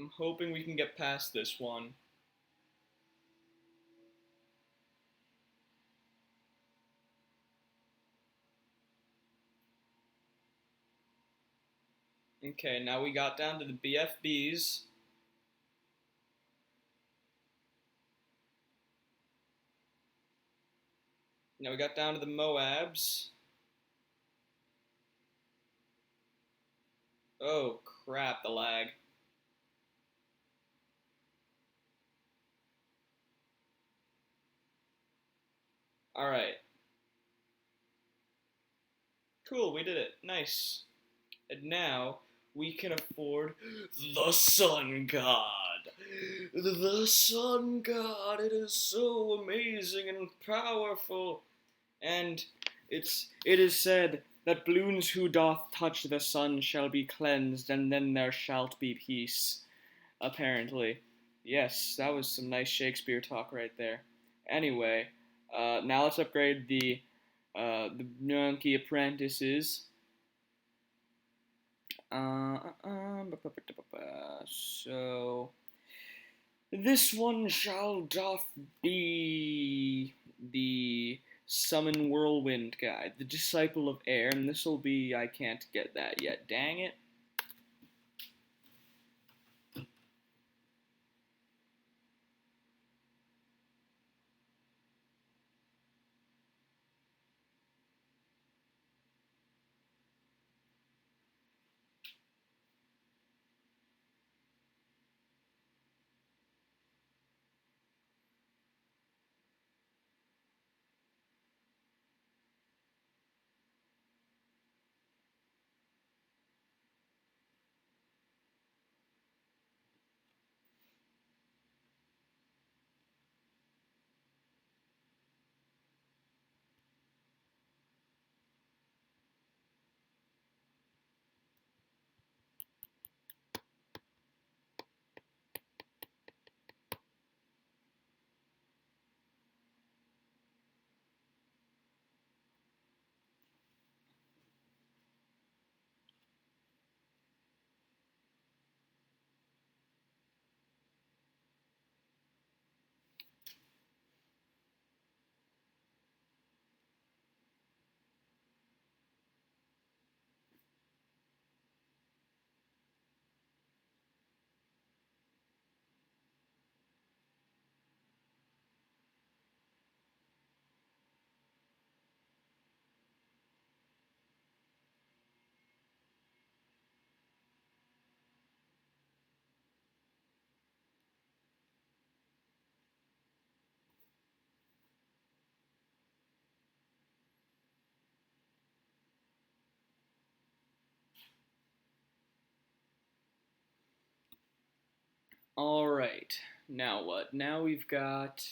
I'm hoping we can get past this one. Okay, now we got down to the BFBs. Now we got down to the Moabs. Oh crap, the lag. Alright. Cool, we did it. Nice. And now we can afford the Sun God. The Sun God. It is so amazing and powerful. And it is said that Bloons who doth touch the sun shall be cleansed, and then there shalt be peace. Apparently. Yes, that was some nice Shakespeare talk right there. Anyway, now let's upgrade the monkey apprentices. So this one shall doth be the summon whirlwind guy, the disciple of air, and this will be, I can't get that yet, dang it. Alright, now what? Now we've got...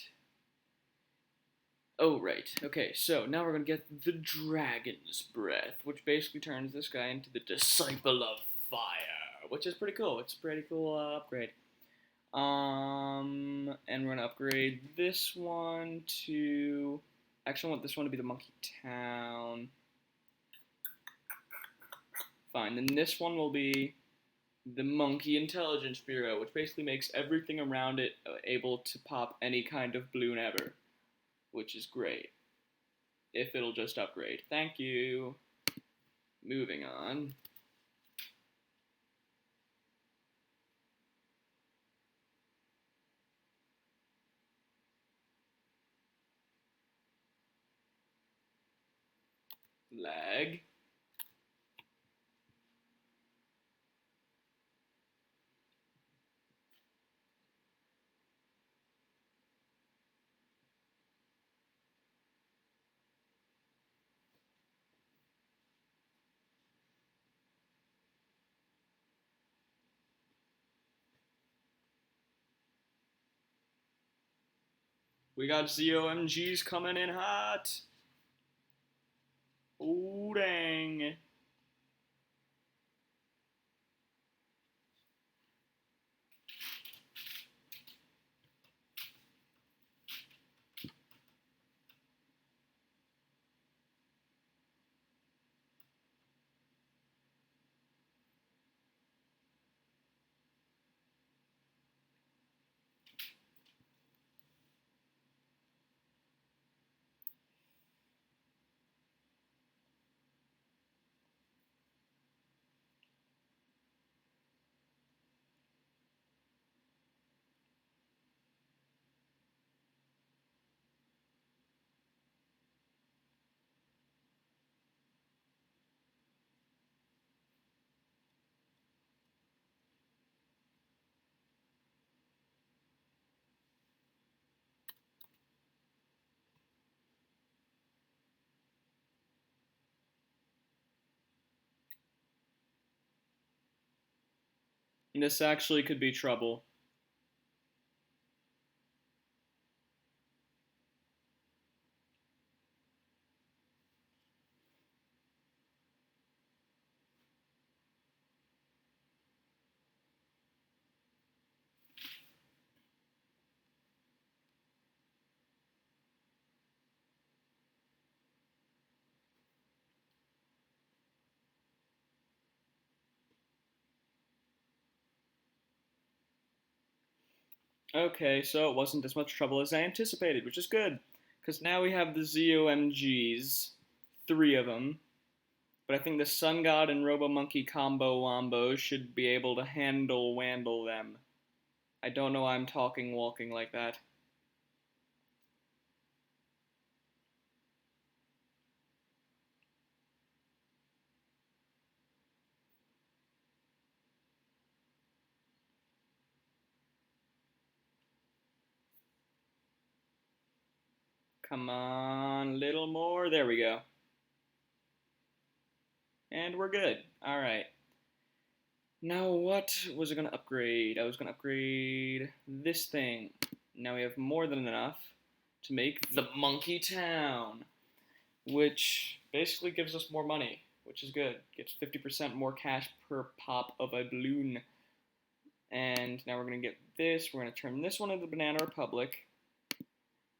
Oh, right. Okay, so now we're gonna get the Dragon's Breath, which basically turns this guy into the Disciple of Fire, which is pretty cool. It's a pretty cool upgrade. And we're gonna upgrade this one to... Actually, I want this one to be the Monkey Town. Fine, then this one will be the Monkey Intelligence Bureau, which basically makes everything around it able to pop any kind of balloon ever, which is great. If it'll just upgrade. Thank you. Moving on. Lag. We got ZOMGs coming in hot. Oh, dang. This actually could be trouble. Okay, so it wasn't as much trouble as I anticipated, which is good. Because now we have the ZOMGs, three of them. But I think the Sun God and Robo Monkey combo wombo should be able to handle wandle them. I don't know why I'm talking walking like that. Come on, little more. There we go. And we're good. Alright. Now what was I going to upgrade? I was going to upgrade this thing. Now we have more than enough to make the Monkey Town, which basically gives us more money, which is good. Gets 50% more cash per pop of a balloon. And now we're going to get this. We're going to turn this one into the Banana Republic.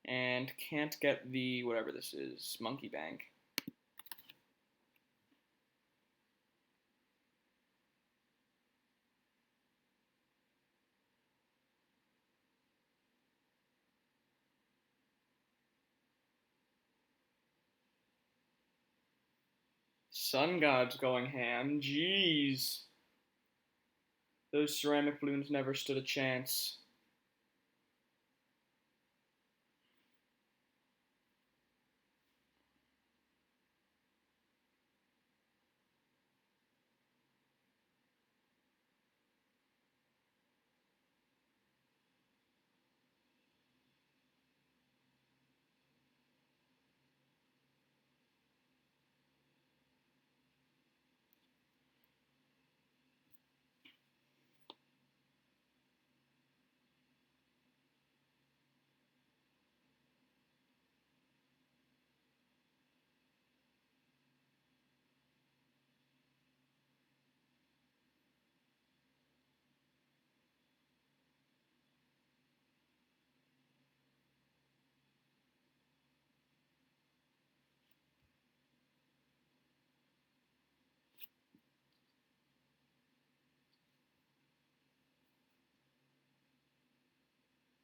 And can't get the, whatever this is, Monkey Bank. Sun God's going ham. Jeez. Those ceramic balloons never stood a chance.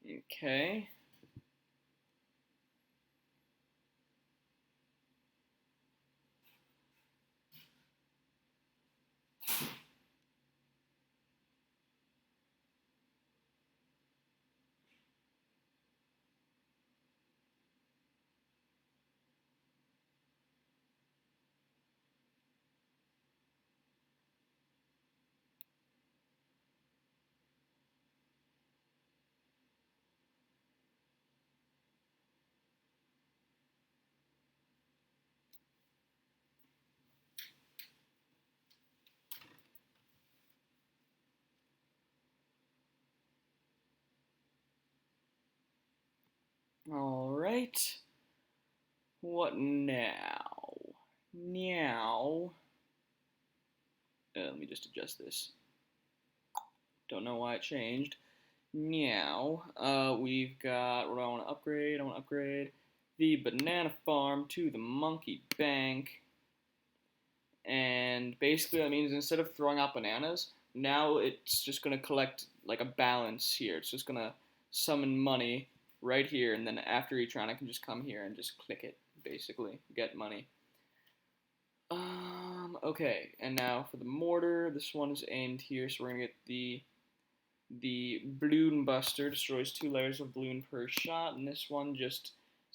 Okay. Alright. What now? Meow. Let me just adjust this. Don't know why it changed. Meow. We've got, what do I want to upgrade? I want to upgrade the banana farm to the monkey bank. And basically that means instead of throwing out bananas, now it's just going to collect like a balance here. It's just going to summon money right here, and then after each round I can just come here and just click it, basically, get money. Okay, and now for the mortar, this one is aimed here, so we're going to get the Bloon Buster, destroys 2 layers of balloon per shot, and this one just,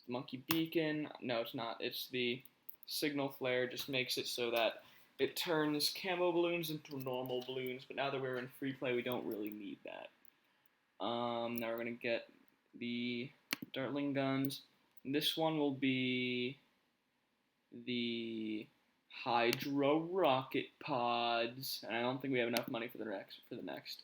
the Monkey Beacon, no it's not, it's the Signal Flare, just makes it so that it turns camo balloons into normal balloons, but now that we're in free play, we don't really need that. Now we're going to get the Dartling Guns. This one will be the Hydro Rocket Pods, and I don't think we have enough money for the next.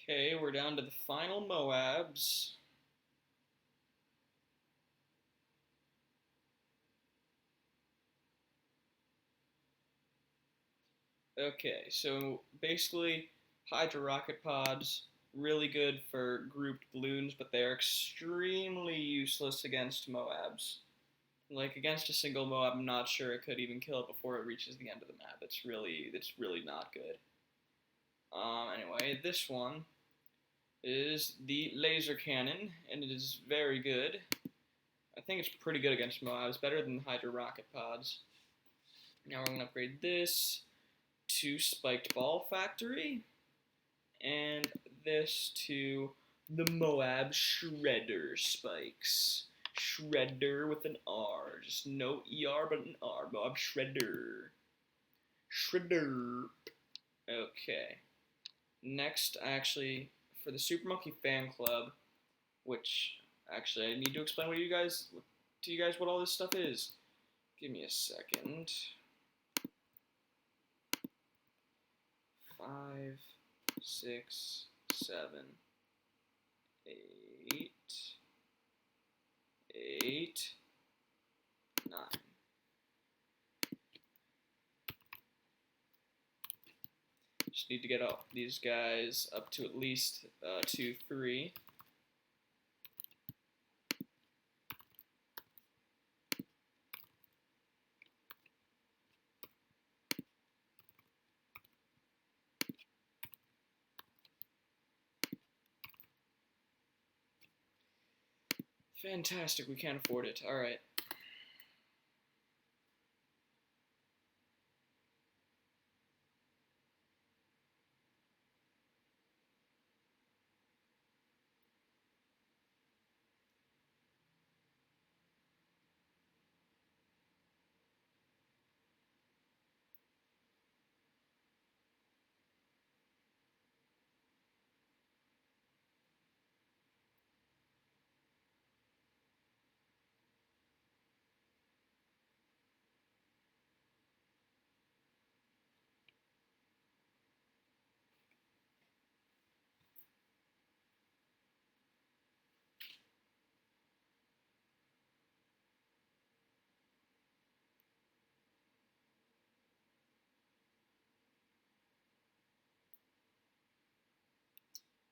Okay, we're down to the final Moabs. Okay, so basically, Hydra rocket pods, really good for grouped balloons, but they're extremely useless against Moabs. Like against a single Moab, I'm not sure it could even kill it before it reaches the end of the map. It's really not good. Anyway, this one is the laser cannon, and it is very good. I think it's pretty good against Moabs, better than Hydra rocket pods. Now we're gonna upgrade this to Spiked Ball Factory, and this to the Moab Shredder Spikes. Shredder with an R, just no ER but an R. Moab Shredder. Shredder. Okay. Next, actually, for the Super Monkey Fan Club, which actually I need to explain to you guys what all this stuff is. Give me a second. 5, 6, 7, 8, 8, 9. Just need to get all these guys up to at least 2, 3. Fantastic, we can't afford it. Alright.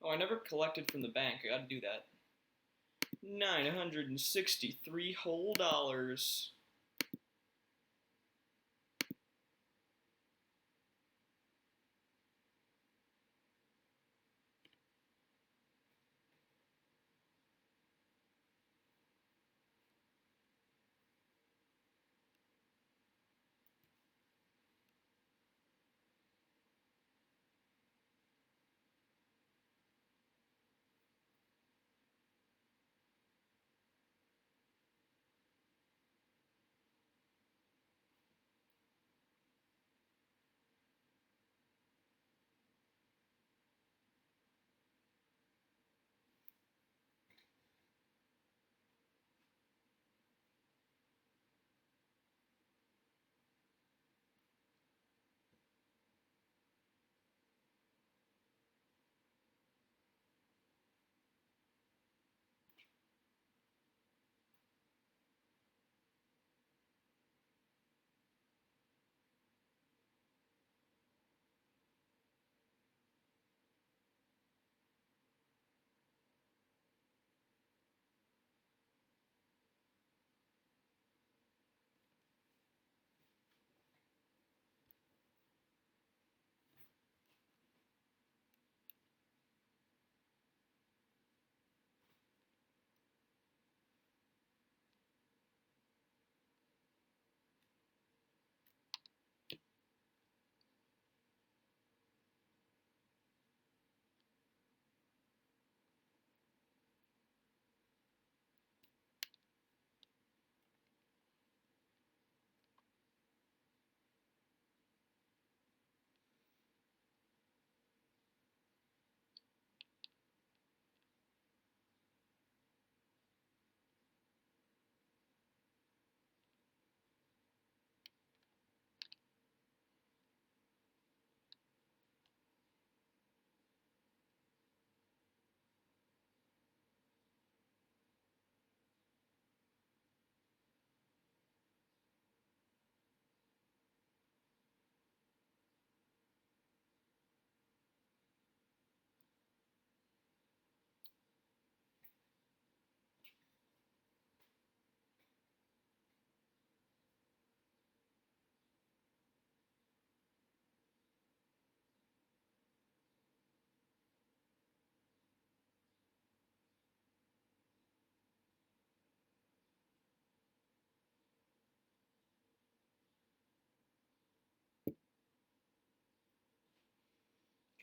Oh, I never collected from the bank. I gotta do that. 963 whole dollars.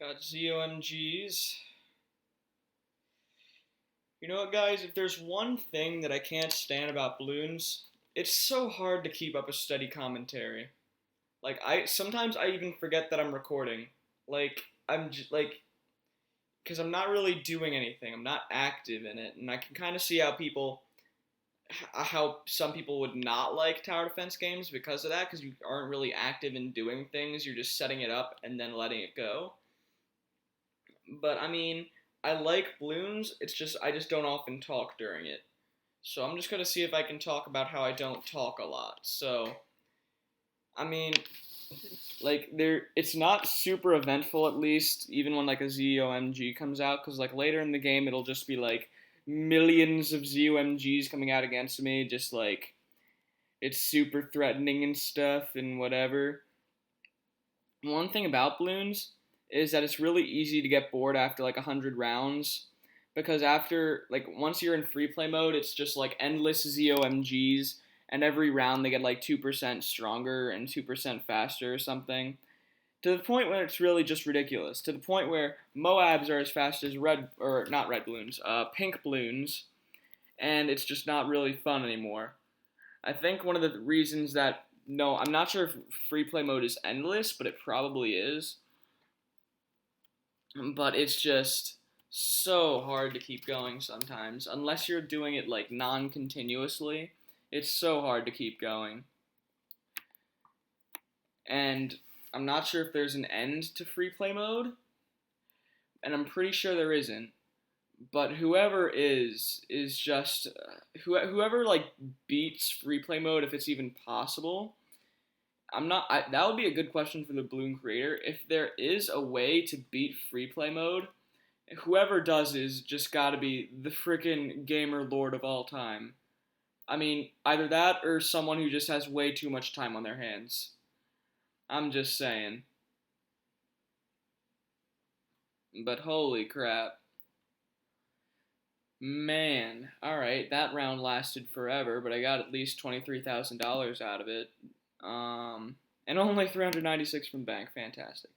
Got ZOMGs. You know what, guys? If there's one thing that I can't stand about Bloons, it's so hard to keep up a steady commentary. Like I sometimes I even forget that I'm recording. Like I'm just like because I'm not really doing anything. I'm not active in it, and I can kind of see how some people would not like tower defense games because of that, because you aren't really active in doing things. You're just setting it up and then letting it go. But I mean, I like Bloons. It's just I just don't often talk during it. So I'm just gonna see if I can talk about how I don't talk a lot. So I mean, like it's not super eventful, at least even when like a ZOMG comes out, because like later in the game it'll just be like millions of ZOMGs coming out against me, just like it's super threatening and stuff and whatever. One thing about Bloons is that it's really easy to get bored after like 100 rounds, because after like once you're in free play mode, it's just like endless ZOMGs, and every round they get like 2% stronger and 2% faster or something. To the point where it's really just ridiculous. To the point where Moabs are as fast as not red balloons, pink balloons, and it's just not really fun anymore. I think one of the reasons that, no, I'm not sure if free play mode is endless, but it probably is. But it's just so hard to keep going sometimes, unless you're doing it like non-continuously. It's so hard to keep going. And I'm not sure if there's an end to free play mode, and I'm pretty sure there isn't. But whoever is just whoever like beats free play mode, if it's even possible. That would be a good question for the Bloon creator. If there is a way to beat free play mode, whoever does is just got to be the freaking gamer lord of all time. I mean, either that or someone who just has way too much time on their hands. I'm just saying. But holy crap. Man, alright, that round lasted forever, but I got at least $23,000 out of it. And only 396 from the bank. Fantastic.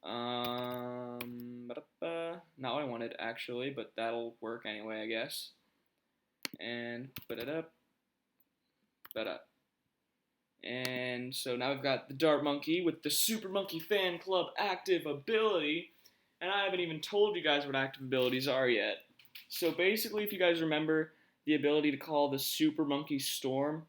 Not what I wanted, actually, but that'll work anyway, I guess. And and so now we've got the Dart Monkey with the Super Monkey Fan Club active ability, and I haven't even told you guys what active abilities are yet. So basically, if you guys remember the ability to call the Super Monkey Storm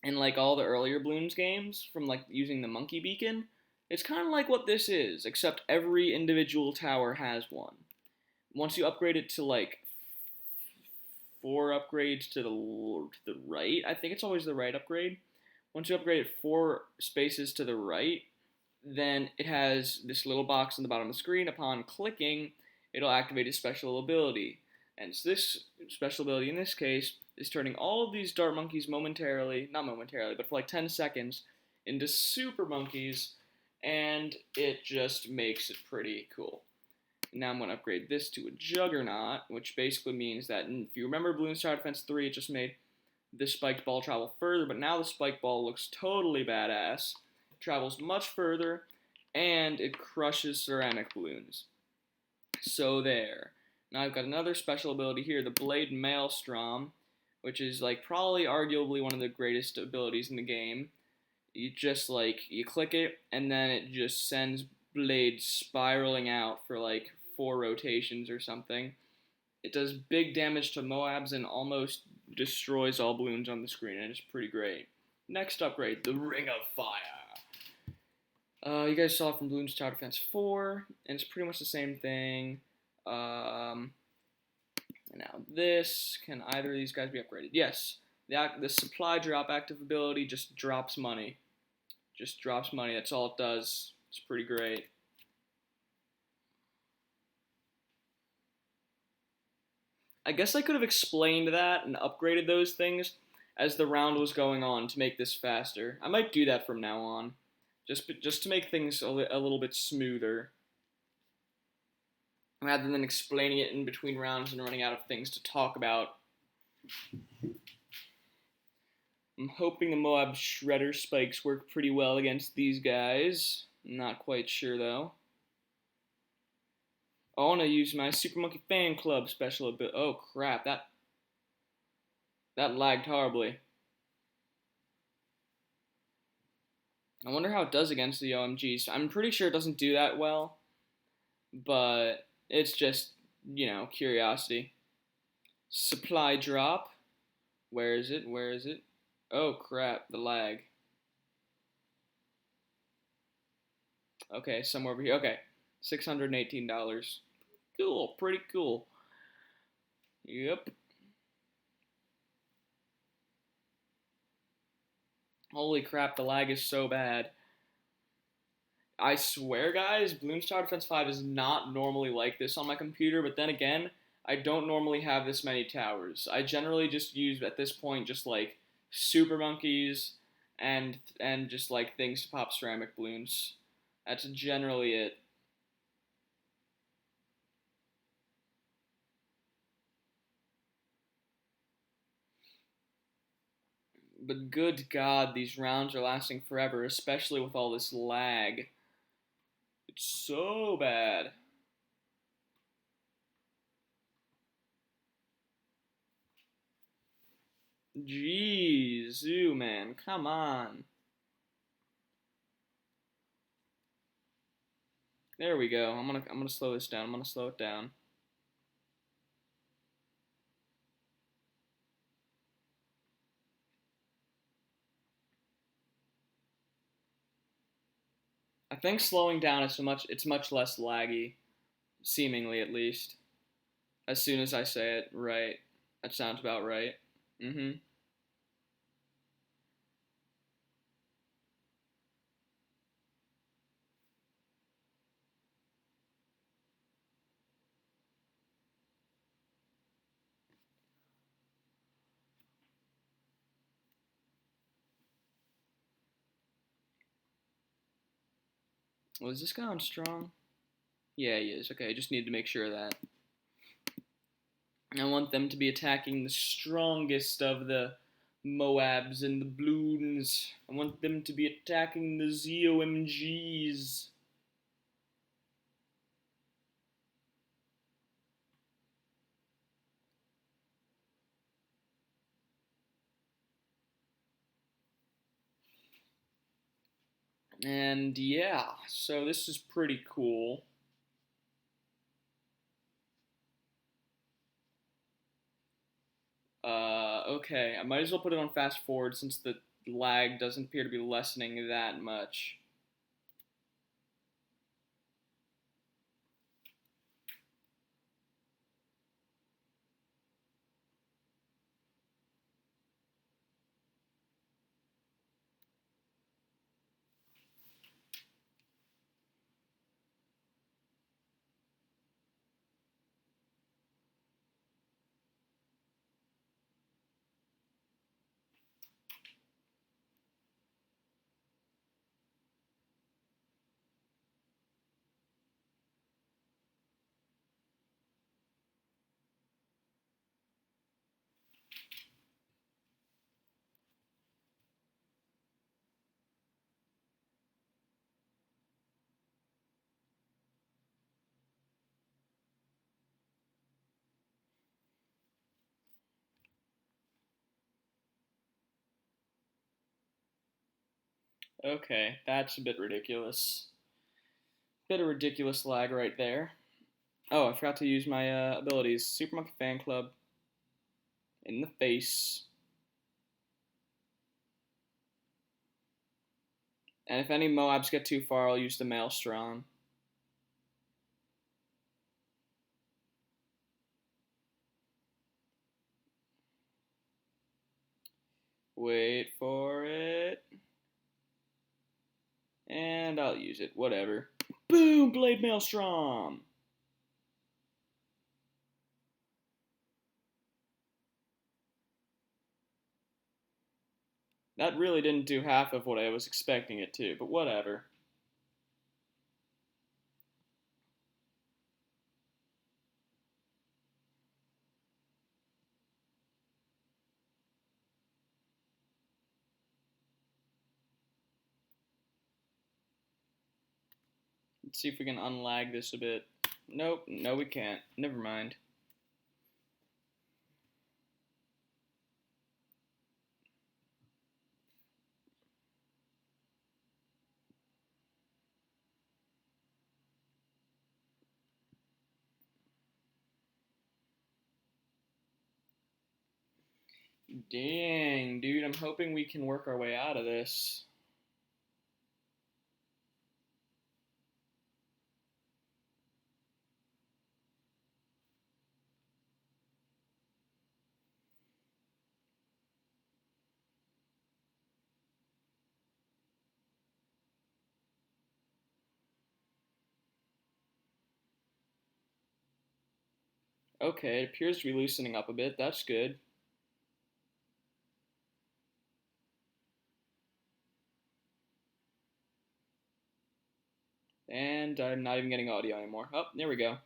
in like all the earlier Bloons games from like using the Monkey Beacon, it's kind of like what this is, except every individual tower has one. Once you upgrade it to like 4 upgrades to the right, I think it's always the right upgrade. Once you upgrade it 4 spaces to the right, then it has this little box on the bottom of the screen. Upon clicking, it'll activate a special ability. And so this special ability in this case is turning all of these dart monkeys not momentarily, but for like 10 seconds into super monkeys, and it just makes it pretty cool. Now I'm going to upgrade this to a Juggernaut, which basically means that, if you remember Bloons Tower Defense 3, it just made this spiked ball travel further, but now the spiked ball looks totally badass. It travels much further, and it crushes ceramic balloons. So there. Now I've got another special ability here, the Blade Maelstrom, which is like probably arguably one of the greatest abilities in the game. You just you click it, and then it just sends blades spiraling out for like 4 rotations or something. It does big damage to Moabs and almost destroys all balloons on the screen, and it's pretty great. Next upgrade, the Ring of Fire. You guys saw it from Bloons Tower Defense 4, and it's pretty much the same thing. And now this, can either of these guys be upgraded? Yes. The supply drop active ability just drops money. Just drops money, that's all it does. It's pretty great. I guess I could have explained that and upgraded those things as the round was going on to make this faster. I might do that from now on, just to make things a little bit smoother, rather than explaining it in between rounds and running out of things to talk about. I'm hoping the Moab Shredder spikes work pretty well against these guys. Not quite sure, though. I want to use my Super Monkey Fan Club special ability. Oh crap, that lagged horribly. I wonder how it does against the OMGs. I'm pretty sure it doesn't do that well, but it's just, curiosity. Supply drop. Where is it? Where is it? Oh crap, the lag. Okay, somewhere over here. Okay, $618. Cool, pretty cool. Yep. Holy crap, the lag is so bad. I swear, guys, Bloons Tower Defense 5 is not normally like this on my computer, but then again, I don't normally have this many towers. I generally just use, at this point, just like super monkeys and just like things to pop ceramic balloons. That's generally it. But good God, these rounds are lasting forever, especially with all this lag. It's so bad. Jeez, ew, man, come on. There we go. I'm gonna slow this down. I'm gonna slow it down. I think slowing down is it's much less laggy, seemingly at least. As soon as I say it, right. That sounds about right. Mm-hmm. Well, is this guy on strong? Yeah, he is. Okay, I just need to make sure of that. I want them to be attacking the strongest of the Moabs and the Bloons. I want them to be attacking the ZOMGs. And yeah, so this is pretty cool. Okay, I might as well put it on fast forward since the lag doesn't appear to be lessening that much. Okay, that's a bit ridiculous. Bit of ridiculous lag right there. Oh, I forgot to use my abilities. Super Monkey Fan Club in the face. And if any Moabs get too far, I'll use the Maelstrom. Wait for it. And I'll use it. Whatever. Boom! Blade Maelstrom! That really didn't do half of what I was expecting it to, but whatever. Let's see if we can unlag this a bit. Nope, no we can't. Never mind. Dang, dude, I'm hoping we can work our way out of this. Okay, it appears to be loosening up a bit. That's good. And I'm not even getting audio anymore. Oh, there we go.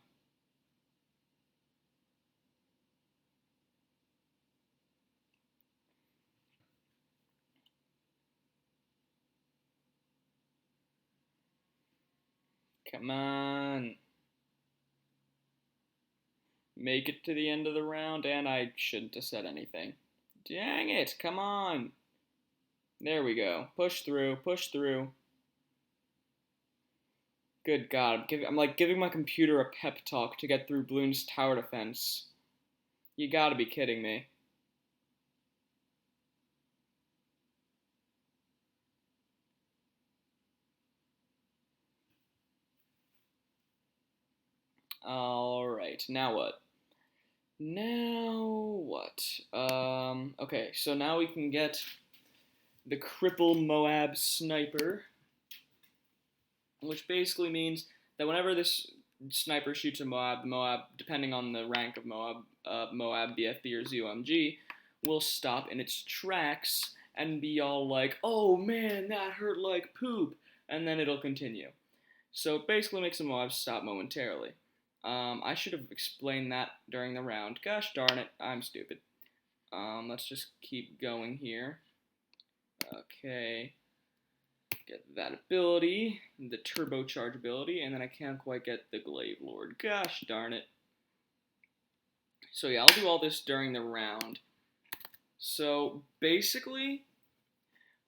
Come on. Make it to the end of the round, and I shouldn't have said anything. Dang it, come on. There we go. Push through, push through. Good God, I'm like giving my computer a pep talk to get through Bloons tower defense. You gotta be kidding me. Alright, now what? Now what? Okay, so now we can get the cripple Moab sniper, which basically means that whenever this sniper shoots a Moab, depending on the rank of Moab, BFB, or ZOMG, will stop in its tracks and be all like, oh man, that hurt like poop, and then it'll continue. So it basically makes the Moab stop momentarily. I should have explained that during the round. Gosh darn it, I'm stupid. Let's just keep going here. Okay, get that ability, the turbocharge ability, and then I can't quite get the Glaive Lord. Gosh darn it. So yeah, I'll do all this during the round. So basically,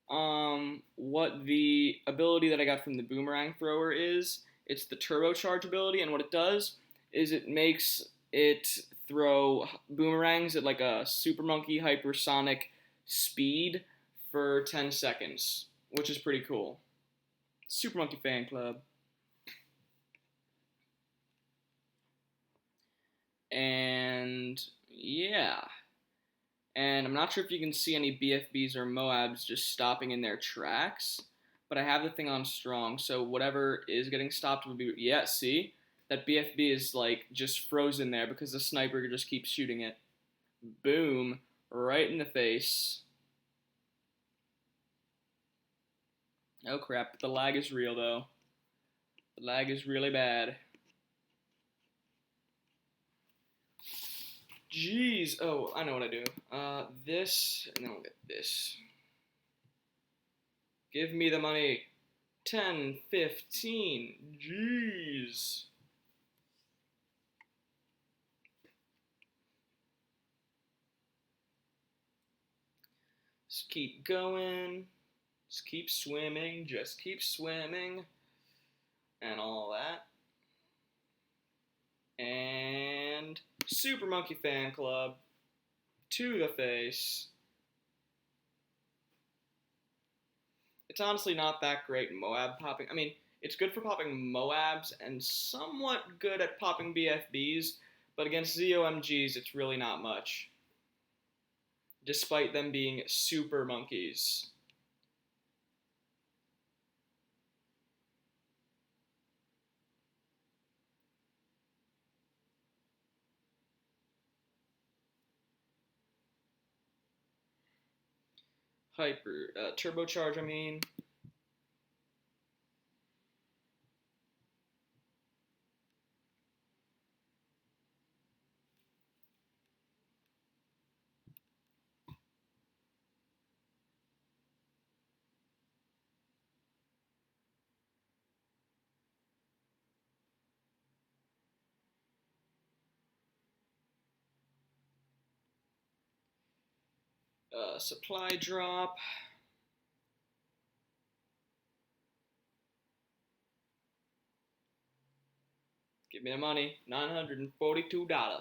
what the ability that I got from the boomerang thrower is, it's the turbocharge ability, and what it does is it makes it throw boomerangs at like a super monkey hypersonic speed for 10 seconds, which is pretty cool. Super Monkey Fan Club. And yeah. And I'm not sure if you can see any BFBs or Moabs just stopping in their tracks, but I have the thing on strong, so whatever is getting stopped will be, yeah, see? That BFB is like just frozen there because the sniper just keeps shooting it. Boom. Right in the face. Oh crap, the lag is real though. The lag is really bad. Jeez. Oh, I know what I do. This, and then we'll get this. Give me the money. 10, 15. Jeez. Just keep going. Just keep swimming. Just keep swimming. And all that. And Super Monkey Fan Club. To the face. It's honestly not that great in Moab popping. I mean, it's good for popping Moabs and somewhat good at popping BFBs, but against ZOMGs, it's really not much. Despite them being super monkeys. Turbocharge, I mean. Supply drop. Give me the money. $942.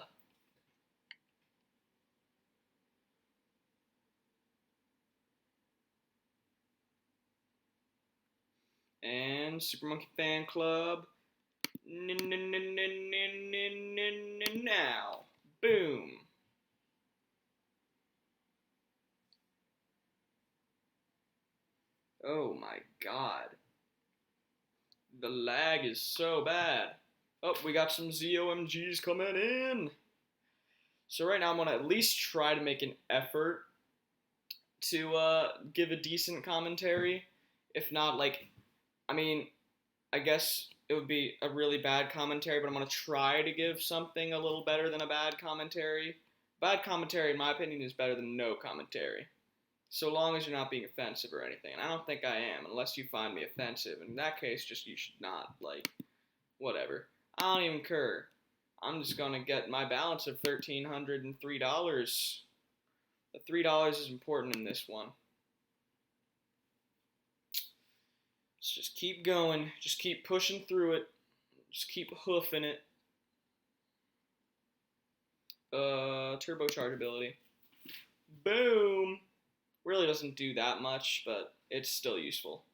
And Super Monkey Fan Club. Now. Boom. Oh my god. The lag is so bad. Oh, we got some ZOMGs coming in. So right now I'm going to at least try to make an effort to give a decent commentary. If not, like, I mean, I guess it would be a really bad commentary, but I'm going to try to give something a little better than a bad commentary. Bad commentary, in my opinion, is better than no commentary. So long as you're not being offensive or anything. And I don't think I am, unless you find me offensive. In that case, just you should not, like, whatever. I don't even care. I'm just going to get my balance of $1,303. The $3 is important in this one. Let's just keep going. Just keep pushing through it. Just keep hoofing it. Turbocharge ability. Boom! Really doesn't do that much, but it's still useful.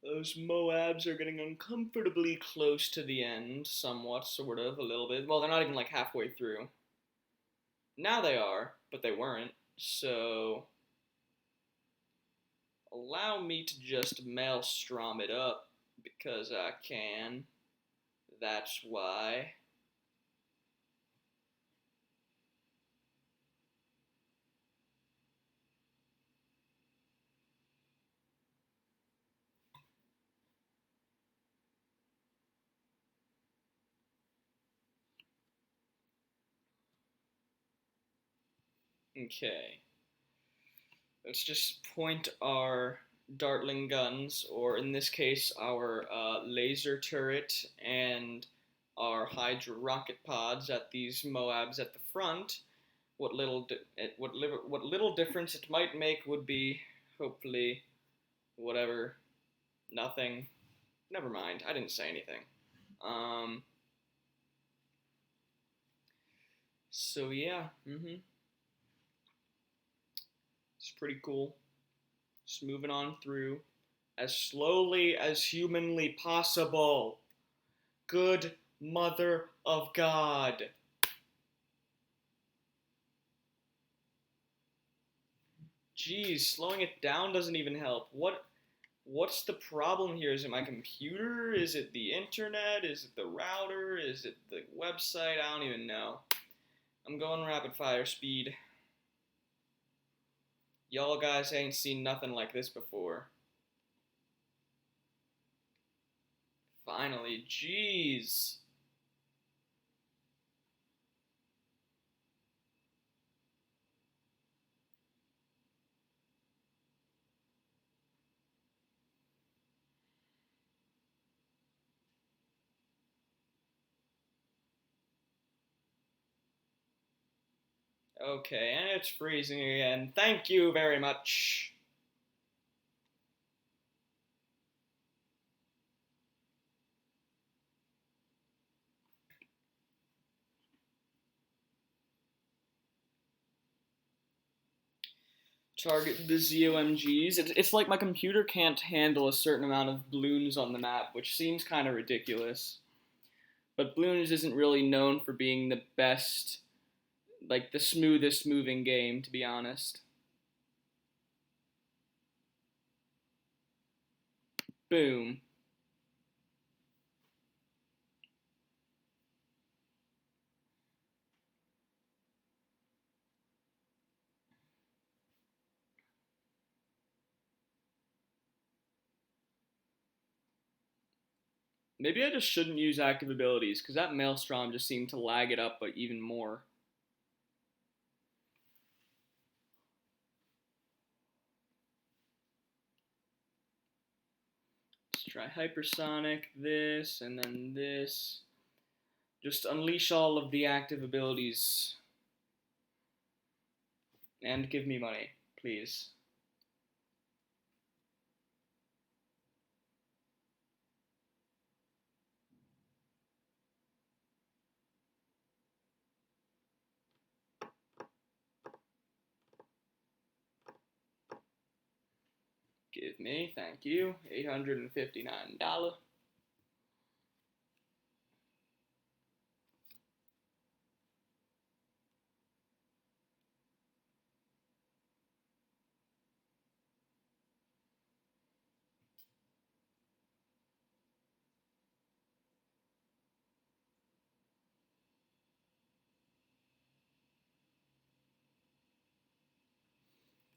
Those Moabs are getting uncomfortably close to the end, somewhat, sort of, a little bit. Well, they're not even like halfway through. Now they are, but they weren't, so allow me to just maelstrom it up, because I can. That's why. Okay. Let's just point our Dartling guns, or in this case, our laser turret and our Hydra rocket pods at these Moabs at the front. What little difference it might make would be, hopefully, whatever, nothing. Never mind. I didn't say anything. So yeah. It's pretty cool. Just moving on through as slowly as humanly possible. Good mother of God. Jeez, slowing it down doesn't even help. What's the problem here? Is it my computer? Is it the internet? Is it the router? Is it the website? I don't even know. I'm going rapid fire speed. Y'all guys ain't seen nothing like this before. Finally, jeez. Okay, and it's freezing again. Thank you very much. Target the ZOMGs. It's like my computer can't handle a certain amount of Bloons on the map, which seems kind of ridiculous. But Bloons isn't really known for being the best, like the smoothest moving game, to be honest. Boom. Maybe I just shouldn't use active abilities, because that Maelstrom just seemed to lag it up but even more. Let's try hypersonic, this, and then this. Just unleash all of the active abilities. And give me money, please. Give me, thank you, $859.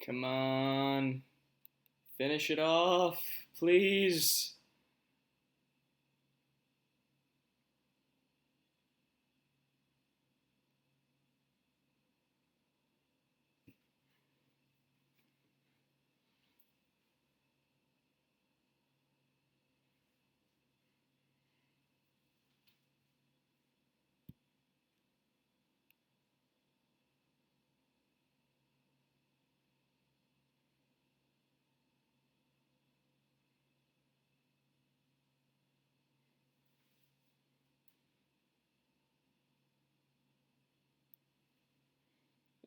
Come on. Finish it off, please.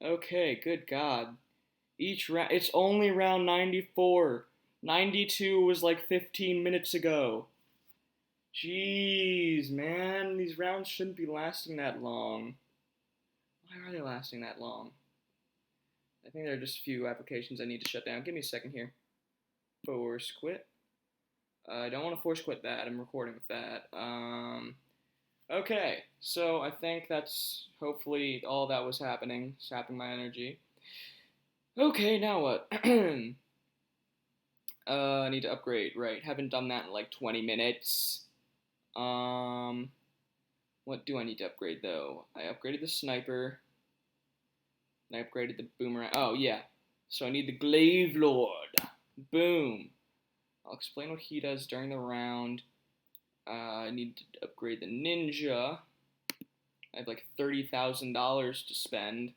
Okay, good God. Each round, it's only round 94. 92 was like 15 minutes ago. Jeez, man, these rounds shouldn't be lasting that long. Why are they lasting that long? I think there are just a few applications I need to shut down. Give me a second here. Force quit. I don't want to force quit that. I'm recording with that. Okay, so I think that's hopefully all that was happening, sapping my energy. Okay, now what? I need to upgrade, right. Haven't done that in like 20 minutes. What do I need to upgrade though? I upgraded the sniper. And I upgraded the boomerang. Oh, yeah. So I need the Glaive Lord. Boom. I'll explain what he does during the round. I need to upgrade the ninja. I have like $30,000 to spend.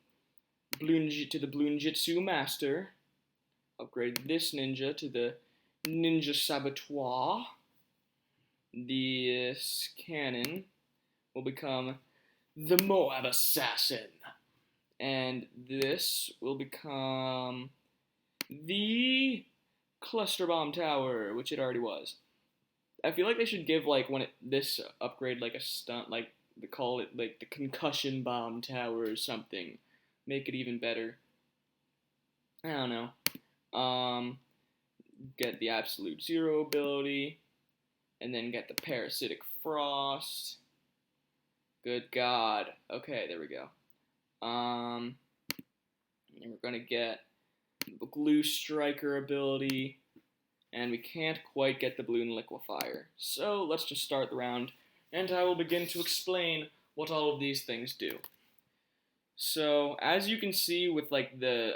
To the Bloonjitsu Master. Upgrade this ninja to the Ninja Saboteur. This cannon will become the Moab Assassin. And this will become the Cluster Bomb Tower, which it already was. I feel like they should give like this upgrade like a stunt, like they call it like the Concussion Bomb Tower or something. Make it even better. I don't know. Get the Absolute Zero ability, and then get the Parasitic Frost. Good God. Okay, there we go. And we're gonna get the Glue Striker ability, and we can't quite get the Bloon Liquefier. So let's just start the round, and I will begin to explain what all of these things do. So as you can see with like the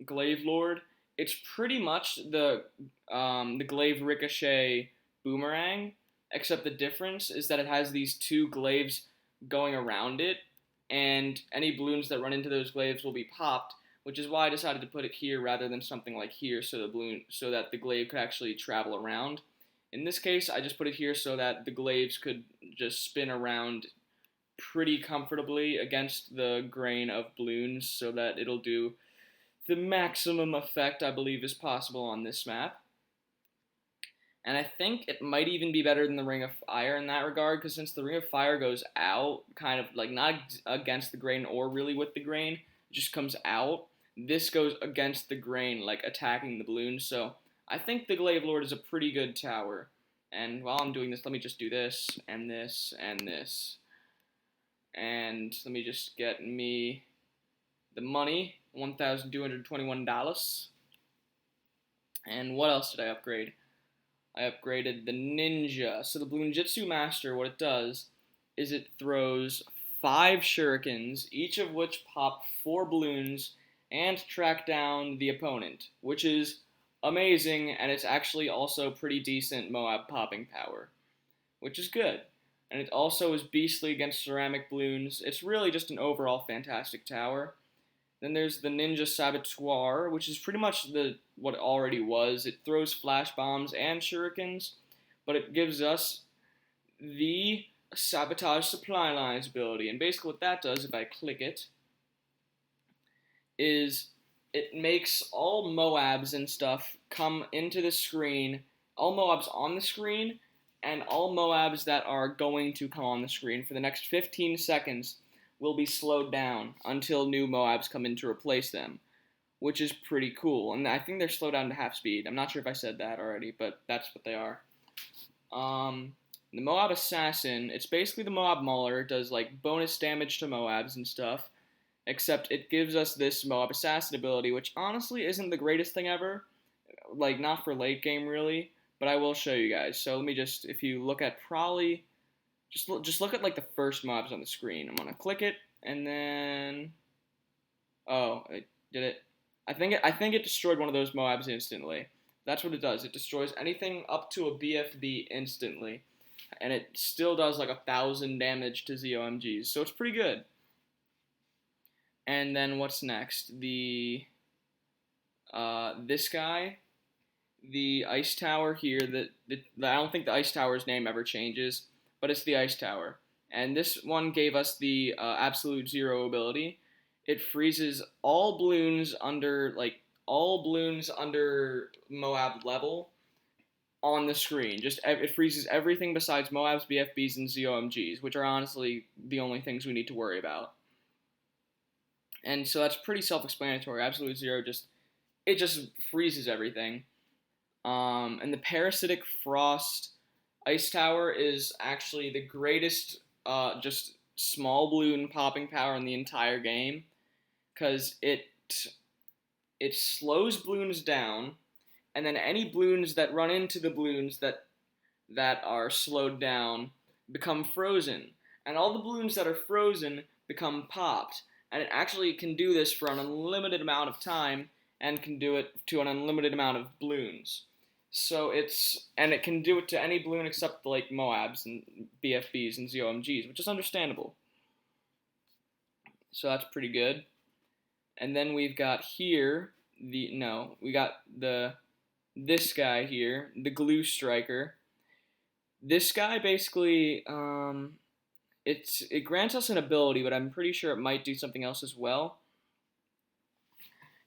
Glaive Lord, it's pretty much the Glaive Ricochet Boomerang, except the difference is that it has these two glaives going around it, and any balloons that run into those glaives will be popped, which is why I decided to put it here rather than something like here, so that the glaive could actually travel around. In this case, I just put it here so that the glaives could just spin around pretty comfortably against the grain of balloons, so that it'll do the maximum effect I believe is possible on this map. And I think it might even be better than the Ring of Fire in that regard, because since the Ring of Fire goes out, kind of like not against the grain or really with the grain, it just comes out, this goes against the grain, like attacking the balloons. So I think the Glaive Lord is a pretty good tower. And while I'm doing this, let me just do this, and this, and this. And let me just get me the money, $1,221. And what else did I upgrade? I upgraded the ninja. So the Bloonjitsu Master, what it does is it throws 5 shurikens, each of which pop 4 balloons and track down the opponent, which is amazing, and it's actually also pretty decent Moab popping power, which is good. And it also is beastly against ceramic balloons. It's really just an overall fantastic tower. Then there's the Ninja Saboteur, which is pretty much what it already was. It throws flash bombs and shurikens, but it gives us the Sabotage Supply Lines ability. And basically what that does, if I click it, is it makes all Moabs and stuff come into the screen, all Moabs on the screen, and all Moabs that are going to come on the screen for the next 15 seconds will be slowed down until new Moabs come in to replace them, which is pretty cool. And I think they're slowed down to half speed. I'm not sure if I said that already, but that's what they are. The Moab Assassin, it's basically the Moab Mauler. It does like bonus damage to Moabs and stuff, except it gives us this Moab Assassin ability, which honestly isn't the greatest thing ever. Like, not for late game, really, but I will show you guys. So let me just, if you look at probably, just look at like the first Moabs on the screen. I'm gonna click it, and then, oh, it did it. I think it destroyed one of those Moabs instantly. That's what it does. It destroys anything up to a BFB instantly, and it still does like 1,000 damage to ZOMGs, so it's pretty good. And then what's next? This guy, the ice tower here. I don't think the ice tower's name ever changes, but it's the ice tower. And this one gave us the absolute zero ability. It freezes all balloons under Moab level on the screen. Just it freezes everything besides Moabs, BFBs, and ZOMGs, which are honestly the only things we need to worry about. And so that's pretty self-explanatory. Absolute zero just freezes everything. And the Parasitic Frost Ice Tower is actually the greatest just small balloon popping power in the entire game, because it slows balloons down, and then any balloons that run into the balloons that are slowed down become frozen, and all the balloons that are frozen become popped. And it actually can do this for an unlimited amount of time, and can do it to an unlimited amount of balloons. So it can do it to any balloon except like Moabs and BFBs and ZOMGs, which is understandable. So that's pretty good. And then we've got here this guy here, the Glue Striker. This guy basically it grants us an ability, but I'm pretty sure it might do something else as well.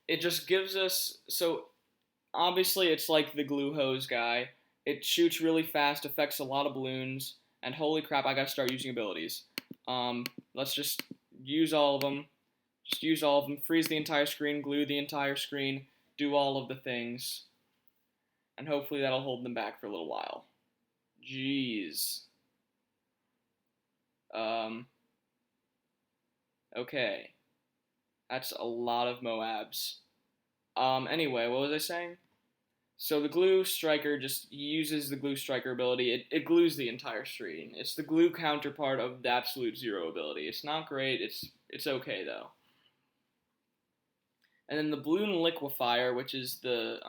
It just gives us, so obviously it's like the glue hose guy. It shoots really fast, affects a lot of balloons, and holy crap, I gotta start using abilities. Let's just use all of them. Just use all of them. Freeze the entire screen, glue the entire screen, do all of the things. And hopefully that'll hold them back for a little while. Jeez. Okay. That's a lot of Moabs. Anyway, what was I saying? So the Glue Striker just uses the Glue Striker ability. It glues the entire screen. It's the glue counterpart of the Absolute Zero ability. It's not great. It's okay though. And then the Bloon Liquefier, which is the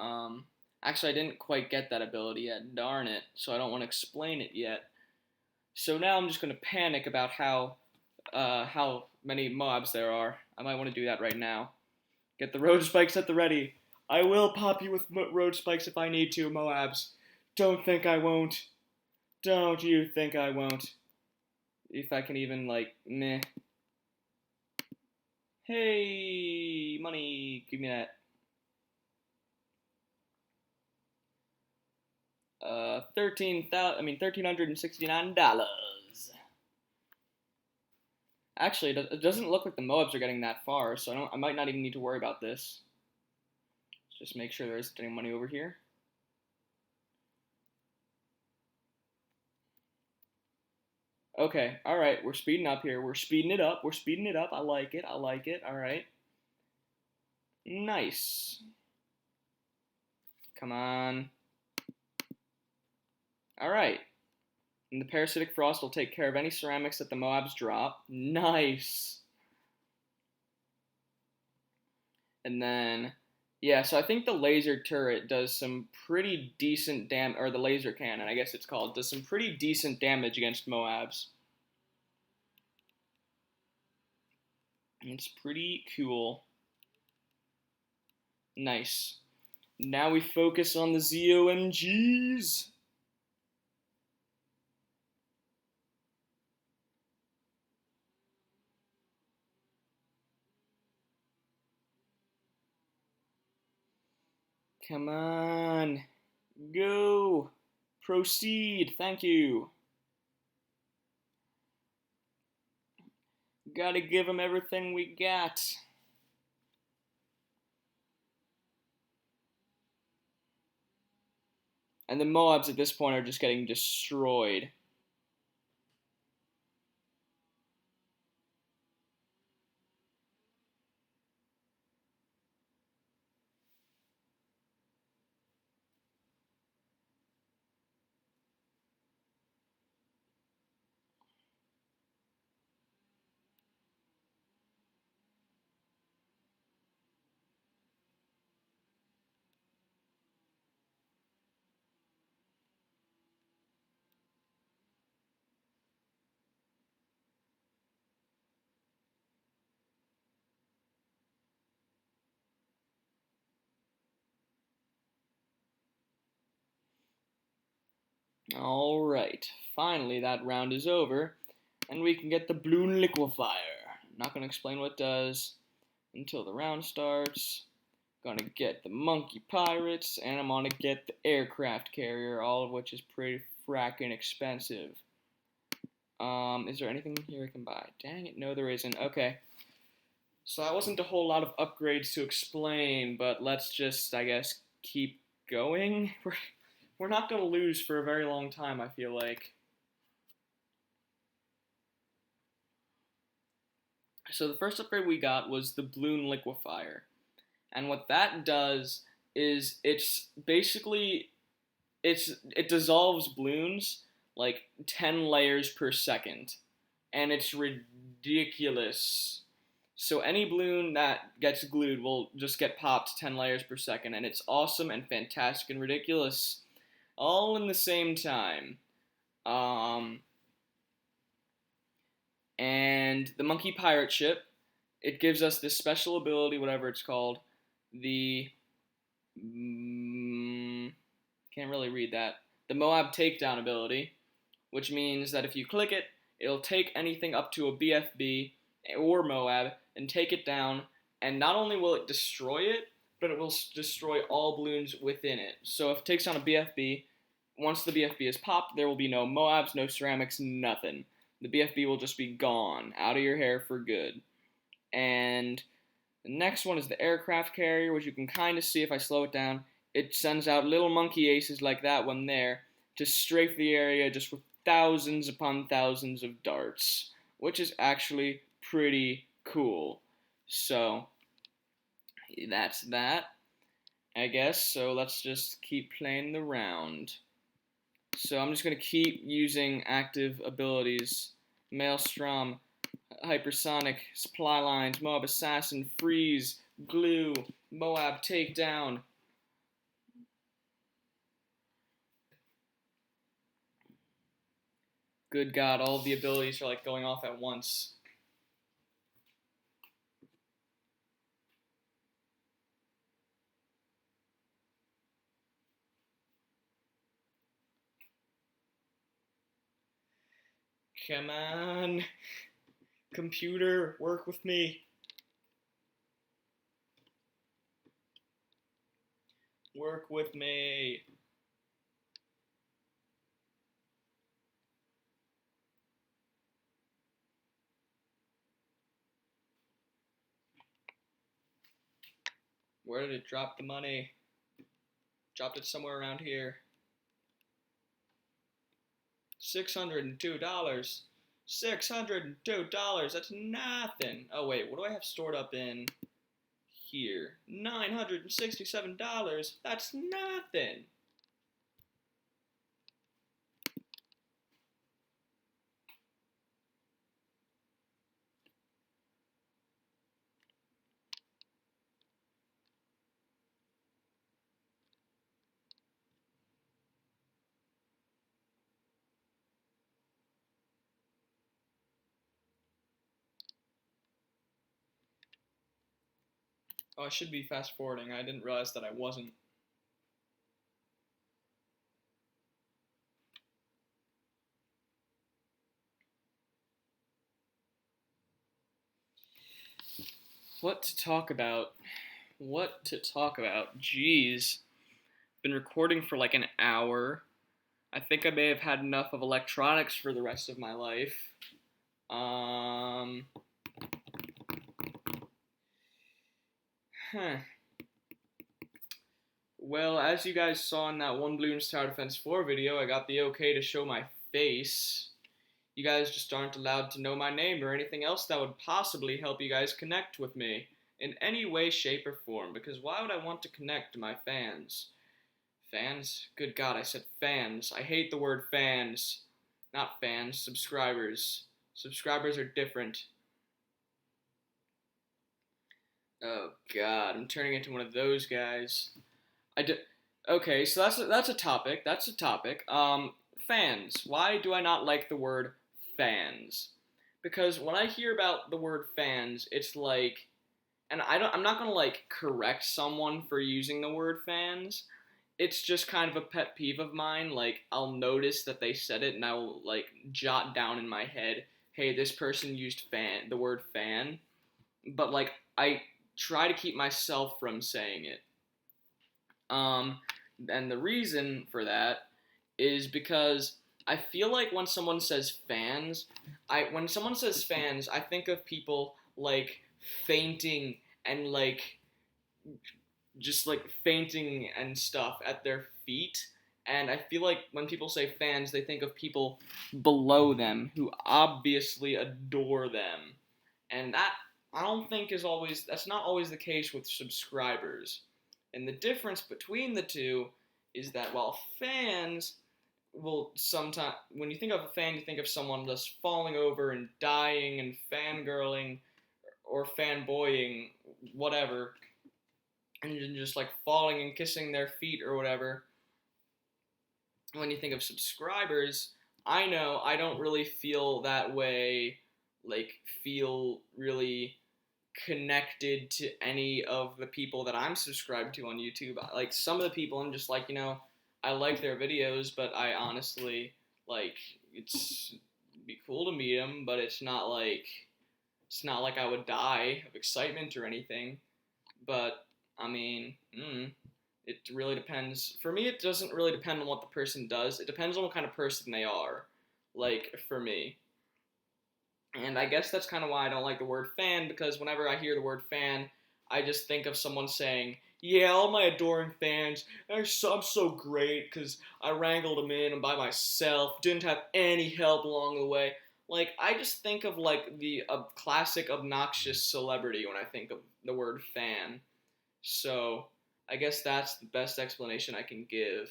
actually I didn't quite get that ability yet. Darn it. So I don't want to explain it yet. So now I'm just gonna panic about how many Moabs there are. I might want to do that right now. Get the road spikes at the ready. I will pop you with road spikes if I need to, Moabs. Don't think I won't. Don't you think I won't. If I can even, like, meh. Hey, money, give me that. $1,369. Actually, it doesn't look like the Moabs are getting that far, so I might not even need to worry about this. Let's just make sure there isn't any money over here. Okay, alright, we're speeding up here. We're speeding it up. I like it. Alright. Nice. Come on. Alright. And the Parasitic Frost will take care of any ceramics that the Moabs drop. Nice. And then, Yeah, so I think the laser turret does some pretty decent or the laser cannon, I guess it's called, does some pretty decent damage against Moabs. It's pretty cool. Nice. Now we focus on the ZOMGs. Come on. Go. Proceed. Thank you. Gotta give them everything we got. And the Moabs at this point are just getting destroyed. Alright, finally that round is over, and we can get the Bloon Liquefier. I'm not going to explain what it does until the round starts. Gonna get the Monkey Pirates, and I'm gonna get the Aircraft Carrier, all of which is pretty frackin' expensive. Is there anything here I can buy? Dang it, no there isn't. Okay. So that wasn't a whole lot of upgrades to explain, but let's just, I guess, keep going. We're not gonna lose for a very long time, I feel like. So the first upgrade we got was the Bloon Liquefier. And what that does is it dissolves balloons like 10 layers per second, and it's ridiculous. So any balloon that gets glued will just get popped 10 layers per second, and it's awesome and fantastic and ridiculous all in the same time. Um, and the Monkey Pirate Ship, it gives us this special ability, whatever it's called, the can't really read that. The Moab Takedown ability, which means that if you click it, it'll take anything up to a BFB or Moab and take it down, and not only will it destroy it, but it will destroy all balloons within it. So if it takes down a BFB, once the BFB is popped, there will be no Moabs, no ceramics, nothing. The BFB will just be gone, out of your hair for good. And the next one is the Aircraft Carrier, which you can kind of see if I slow it down. It sends out little monkey aces like that one there to strafe the area just with thousands upon thousands of darts, which is actually pretty cool. So, that's that, I guess. So let's just keep playing the round. So I'm just going to keep using active abilities. Maelstrom, Hypersonic, Supply Lines, Moab Assassin, Freeze, Glue, Moab Takedown. Good God, all of the abilities are like going off at once. Come on. Computer, work with me. Work with me. Where did it drop the money? Dropped it somewhere around here. $602. $602. That's nothing. Oh, wait. What do I have stored up in here? $967. That's nothing. Oh, I should be fast forwarding. I didn't realize that I wasn't. What to talk about? What to talk about? Jeez. Been recording for like an hour. I think I may have had enough of electronics for the rest of my life. Um. Huh. Well, as you guys saw in that one Bloons Tower Defense 4 video, I got the okay to show my face. You guys just aren't allowed to know my name or anything else that would possibly help you guys connect with me in any way, shape, or form, because why would I want to connect to my fans? Fans? Good God, I said fans. I hate the word fans. Not fans, subscribers. Subscribers are different. Oh God, I'm turning into one of those guys. I do. Okay, so that's a topic. That's a topic. Fans. Why do I not like the word fans? Because when I hear about the word fans, it's like, and I'm not gonna like correct someone for using the word fans. It's just kind of a pet peeve of mine. Like I'll notice that they said it, and I'll like jot down in my head, hey, this person used the word fan, but like I try to keep myself from saying it. Um, and the reason for that is because I feel like when someone says fans, when someone says fans, I think of people like fainting and like just like fainting and stuff at their feet. And I feel like when people say fans, they think of people below them who obviously adore them. And that I don't think that's not always the case with subscribers. And the difference between the two is that while fans will sometimes, when you think of a fan, you think of someone just falling over and dying and fangirling or fanboying, whatever, and just like falling and kissing their feet or whatever. When you think of subscribers, I know I don't really feel that way, like, feel really connected to any of the people that I'm subscribed to on YouTube. Like, some of the people I'm just like, I like their videos, but I honestly, like, it'd be cool to meet them, but it's not like I would die of excitement or anything. But, I mean, it really depends. For me, it doesn't really depend on what the person does. It depends on what kind of person they are, like, for me. And I guess that's kind of why I don't like the word fan, because whenever I hear the word fan, I just think of someone saying, yeah, all my adoring fans, I'm so great because I wrangled them in and by myself, didn't have any help along the way. Like, I just think of, like, the classic obnoxious celebrity when I think of the word fan. So, I guess that's the best explanation I can give.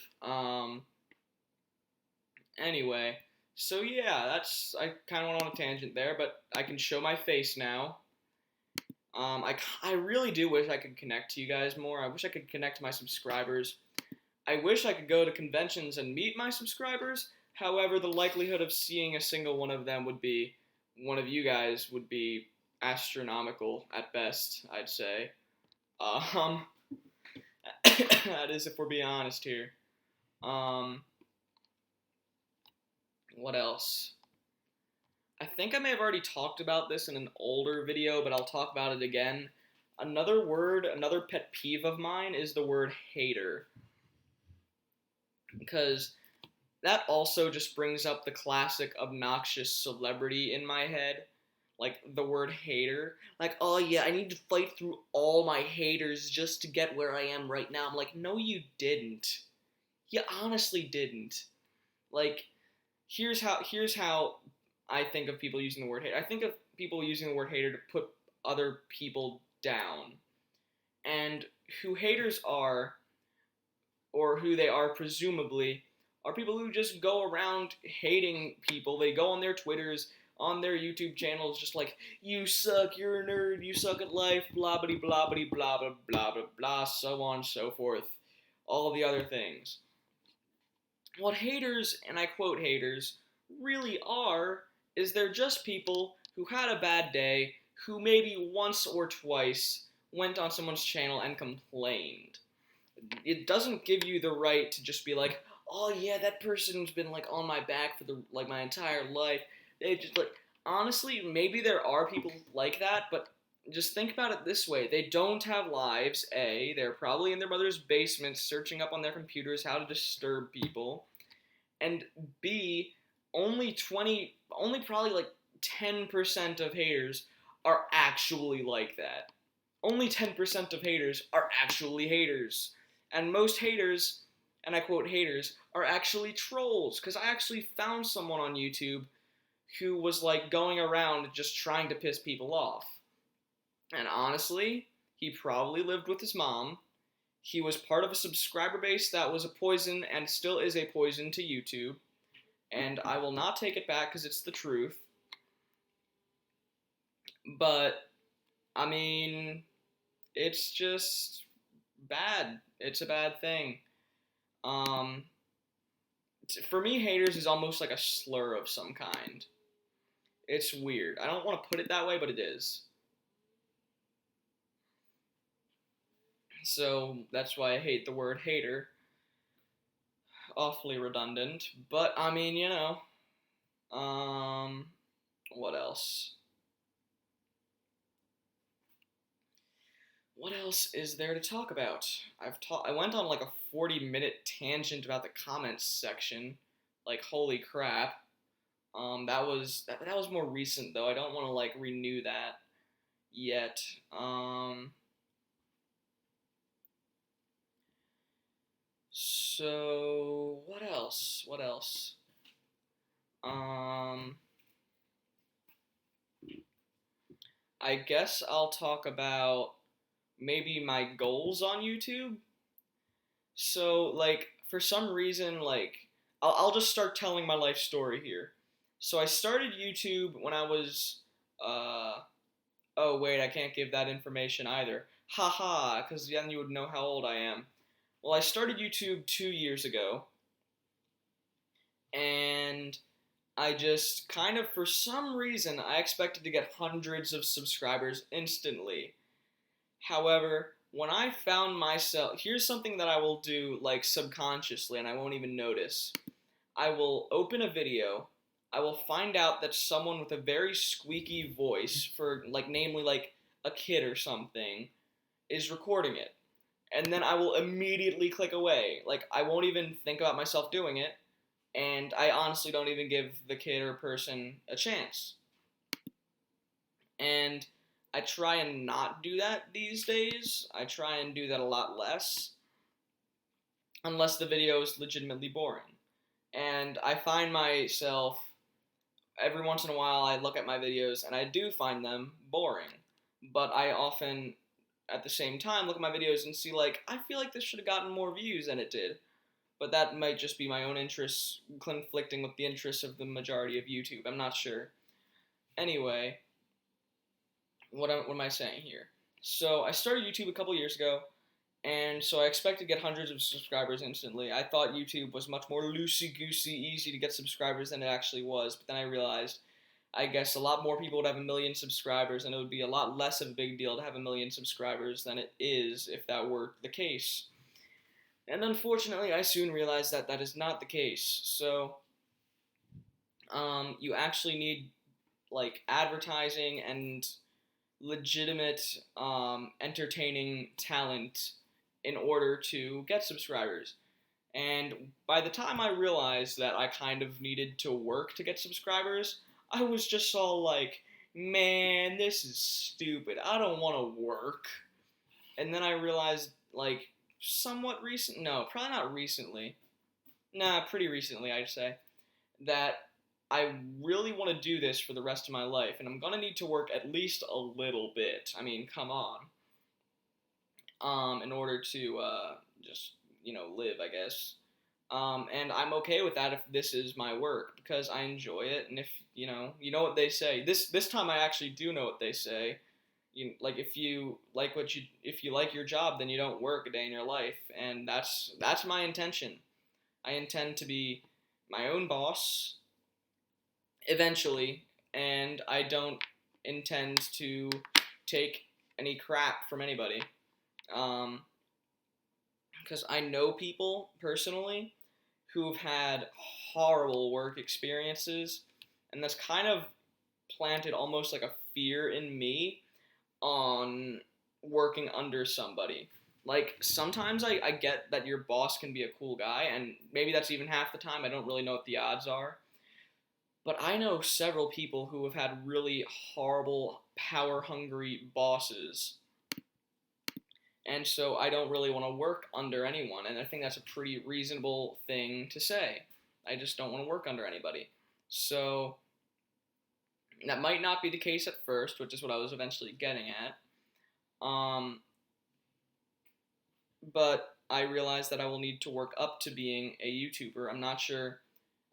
Anyway, so yeah, I kind of went on a tangent there, but I can show my face now. I really do wish I could connect to you guys more. I wish I could connect to my subscribers. I wish I could go to conventions and meet my subscribers. However, the likelihood of seeing a single one of them one of you guys would be astronomical at best, I'd say. Um, that is if we're being honest here. Um, what else? I think I may have already talked about this in an older video, but I'll talk about it again. Another pet peeve of mine is the word hater. Because that also just brings up the classic obnoxious celebrity in my head. Like the word hater. Like, oh yeah, I need to fight through all my haters just to get where I am right now. I'm like, no, you didn't. You honestly didn't. Like, here's how I think of people using the word hater. I think of people using the word hater to put other people down. And who haters are, or who they are presumably, are people who just go around hating people. They go on their Twitters, on their YouTube channels, just like, you suck, you're a nerd, you suck at life, blah blah blah blah blah blah blah blah blah, so on and so forth. All the other things. What haters, and I quote haters, really are is they're just people who had a bad day, who maybe once or twice went on someone's channel and complained. It doesn't give you the right to just be like, oh yeah, that person's been like on my back for my entire life. They just like, honestly, maybe there are people like that, but just think about it this way: they don't have lives. A, they're probably in their mother's basement searching up on their computers how to disturb people, and B, only probably like 10% of haters are actually like that. Only 10% of haters are actually haters. And most haters, and I quote haters, are actually trolls. Because I actually found someone on YouTube who was like going around just trying to piss people off. And honestly, he probably lived with his mom. He was part of a subscriber base that was a poison and still is a poison to YouTube. And I will not take it back because it's the truth. But, I mean, it's just bad. It's a bad thing. For me, haters is almost like a slur of some kind. It's weird. I don't want to put it that way, but it is. So that's why I hate the word hater. Awfully redundant, but I mean, what else? What else is there to talk about? I went on like a 40-minute tangent about the comments section. Like, holy crap. That was more recent though. I don't want to like renew that yet. So what else? What else? I guess I'll talk about maybe my goals on YouTube. So, like, for some reason, like, I'll just start telling my life story here. So, I started YouTube when I was, oh, wait, I can't give that information either. Haha, because then you would know how old I am. Well, I started YouTube 2 years ago, and I just kind of, for some reason, I expected to get hundreds of subscribers instantly. However, when I found myself, here's something that I will do like subconsciously and I won't even notice. I will open a video, I will find out that someone with a very squeaky voice, for like namely like a kid or something, is recording it. And then I will immediately click away. Like, I won't even think about myself doing it, and I honestly don't even give the kid or person a chance. And I try and not do that these days. I try and do that a lot less, unless the video is legitimately boring. And I find myself, every once in a while, I look at my videos and I do find them boring. But I often, at the same time, look at my videos and see, like, I feel like this should have gotten more views than it did. But that might just be my own interests conflicting with the interests of the majority of YouTube. I'm not sure. Anyway, what am I saying here? So I started YouTube a couple years ago, and so I expected to get hundreds of subscribers instantly. I thought YouTube was much more loosey-goosey, easy to get subscribers than it actually was, but then I realized I guess a lot more people would have 1 million subscribers, and it would be a lot less of a big deal to have 1 million subscribers than it is if that were the case. And unfortunately, I soon realized that that is not the case. So, you actually need like advertising and legitimate, entertaining talent in order to get subscribers. And by the time I realized that I kind of needed to work to get subscribers, I was just all like, man, this is stupid. I don't want to work. And then I realized, like, somewhat recent, no, probably not recently. Nah, pretty recently, I'd say, that I really want to do this for the rest of my life, and I'm gonna need to work at least a little bit. I mean, come on. In order to just live, I guess. And I'm okay with that if this is my work because I enjoy it, and if you know what they say. This time I actually do know what they say. Like if you like your job, then you don't work a day in your life, and that's my intention. I intend to be my own boss eventually, and I don't intend to take any crap from anybody. Because I know people personally who've had horrible work experiences, and that's kind of planted almost like a fear in me on working under somebody. Like, sometimes I get that your boss can be a cool guy, and maybe that's even half the time. I don't really know what the odds are. But I know several people who have had really horrible, power hungry bosses. And so I don't really want to work under anyone. And I think that's a pretty reasonable thing to say. I just don't want to work under anybody. So that might not be the case at first, which is what I was eventually getting at. But I realized that I will need to work up to being a YouTuber. I'm not sure.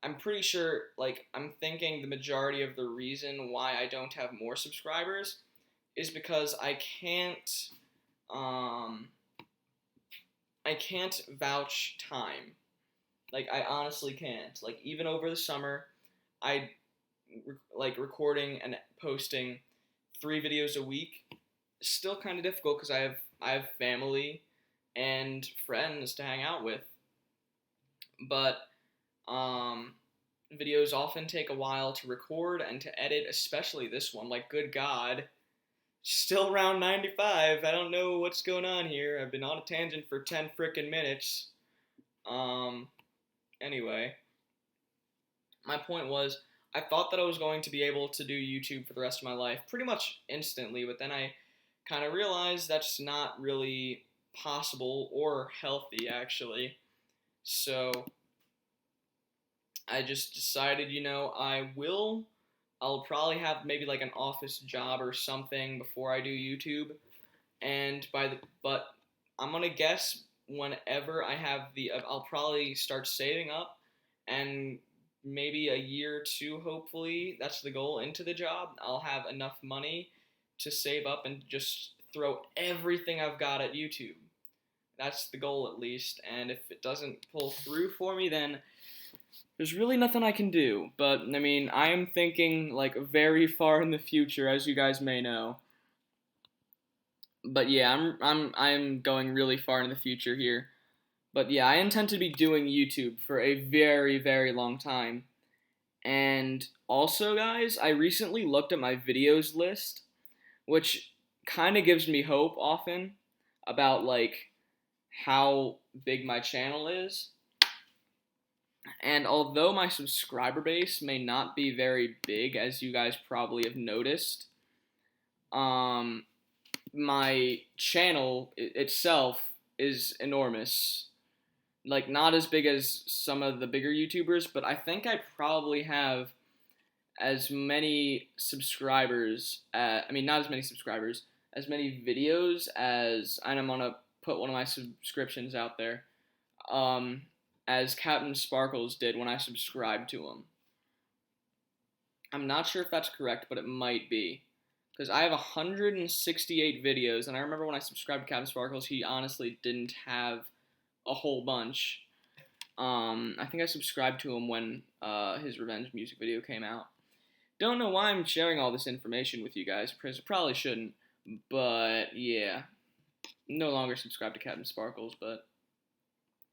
I'm pretty sure, like, I'm thinking the majority of the reason why I don't have more subscribers is because um, I can't vouch time. Like, I honestly can't. Like, even over the summer, I like recording and posting 3 videos a week. Still kind of difficult because I have family and friends to hang out with. But videos often take a while to record and to edit, especially this one. Like, good God, still around 95. I don't know what's going on here. I've been on a tangent for 10 frickin' minutes. Anyway, my point was, I thought that I was going to be able to do YouTube for the rest of my life pretty much instantly, but then I kind of realized that's not really possible or healthy, actually. So I just decided, I'll probably have maybe like an office job or something before I do YouTube, but I'm gonna guess whenever I have I'll probably start saving up, and maybe a year or two, hopefully, that's the goal, into the job, I'll have enough money to save up and just throw everything I've got at YouTube. That's the goal, at least, and if it doesn't pull through for me, then there's really nothing I can do. But I mean, I am thinking like very far in the future, as you guys may know. But yeah, I'm going really far in the future here. But yeah, I intend to be doing YouTube for a very, very long time. And also, guys, I recently looked at my videos list, which kind of gives me hope often about like how big my channel is. And although my subscriber base may not be very big, as you guys probably have noticed, my channel itself is enormous. Like, not as big as some of the bigger YouTubers, but I think I probably have as many subscribers, not as many subscribers, as many videos as, and I'm gonna put one of my subscriptions out there, as Captain Sparkles did when I subscribed to him. I'm not sure if that's correct, but it might be. Because I have 168 videos, and I remember when I subscribed to Captain Sparkles, he honestly didn't have a whole bunch. I think I subscribed to him when his Revenge music video came out. Don't know why I'm sharing all this information with you guys, because I probably shouldn't, but yeah. No longer subscribed to Captain Sparkles, but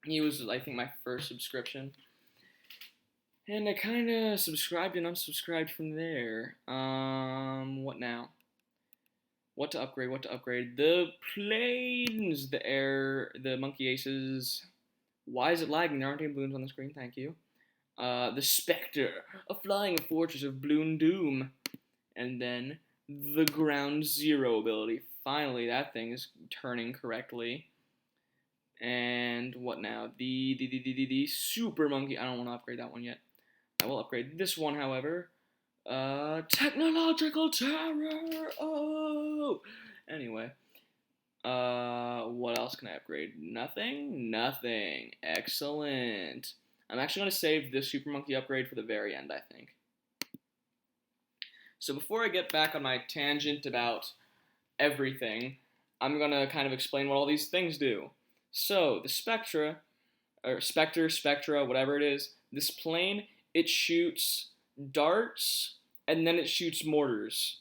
he was, I think, my first subscription. And I kind of subscribed and unsubscribed from there. What now? What to upgrade? The planes, the air, the monkey aces. Why is it lagging? There aren't any balloons on the screen, thank you. The Spectre, a flying fortress of Bloon Doom. And then the Ground Zero ability. Finally, that thing is turning correctly. And what now? The Super Monkey. I don't want to upgrade that one yet. I will upgrade this one, however. Technological terror. Oh. Anyway. What else can I upgrade? Nothing. Excellent. I'm actually going to save the Super Monkey upgrade for the very end, I think. So before I get back on my tangent about everything, I'm going to kind of explain what all these things do. So, the Spectra, whatever it is, this plane, it shoots darts, and then it shoots mortars.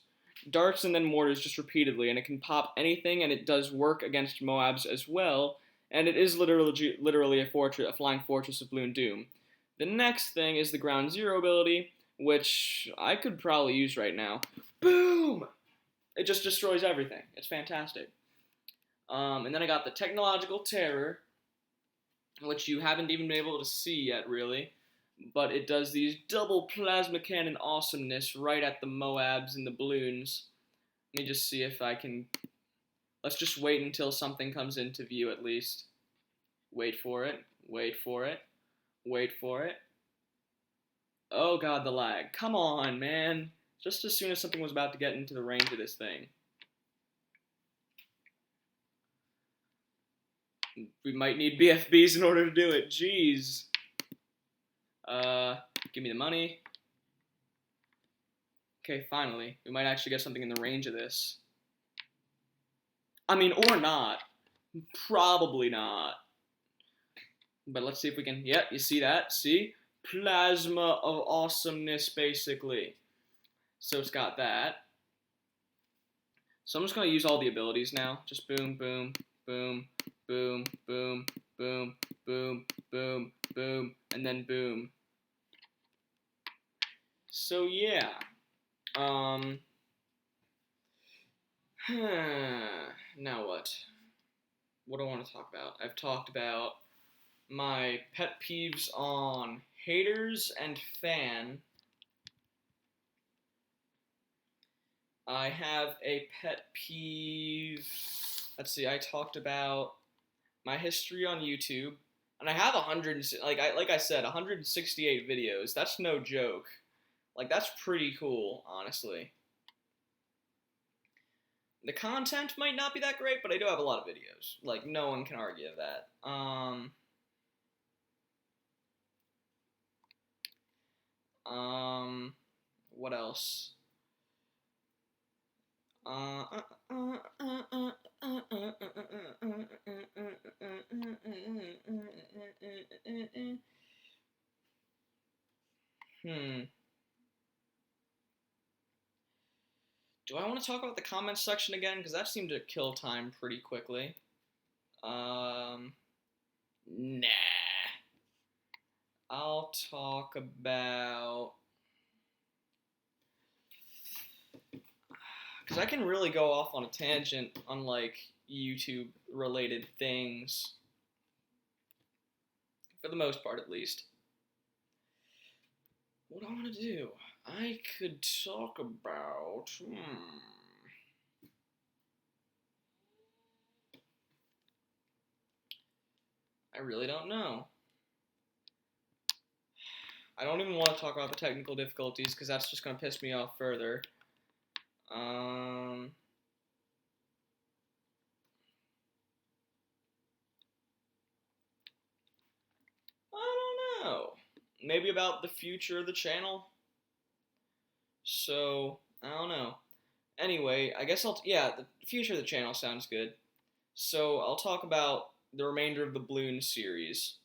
darts and then mortars just repeatedly, and it can pop anything, and it does work against Moabs as well. And it is literally a flying fortress of Bloon Doom. The next thing is the Ground Zero ability, which I could probably use right now. Boom! It just destroys everything. It's fantastic. And then I got the Technological Terror, which you haven't even been able to see yet, really. But it does these double plasma cannon awesomeness right at the Moabs and the balloons. Let me just see if I can... Let's just wait until something comes into view at least. Wait for it. Wait for it. Wait for it. Oh god, the lag. Come on, man. Just as soon as something was about to get into the range of this thing. We might need BFBs in order to do it. Jeez. Give me the money. Okay, finally. We might actually get something in the range of this. I mean, or not. Probably not. But let's see if we can... Yep, you see that? See? Plasma of awesomeness, basically. So it's got that. So I'm just going to use all the abilities now. Just boom, boom, boom, boom, boom, boom, boom, boom, boom, and then boom. So yeah. Now what? What do I want to talk about? I've talked about my pet peeves on haters and fan. I have a pet peeve. Let's see. I talked about my history on YouTube, and I have 100. Like I said, 168 videos. That's no joke. Like that's pretty cool, honestly. The content might not be that great, but I do have a lot of videos. Like no one can argue that. What else? Do I want to talk about the comments section again? Because that seemed to kill time pretty quickly. Nah. I'll talk about... Because I can really go off on a tangent on, like, YouTube-related things. For the most part, at least. What do I want to do? I could talk about... I really don't know. I don't even want to talk about the technical difficulties, because that's just going to piss me off further. I don't know. Maybe about the future of the channel? So, I don't know. Anyway, I guess yeah, the future of the channel sounds good. So, I'll talk about the remainder of the Bloons series.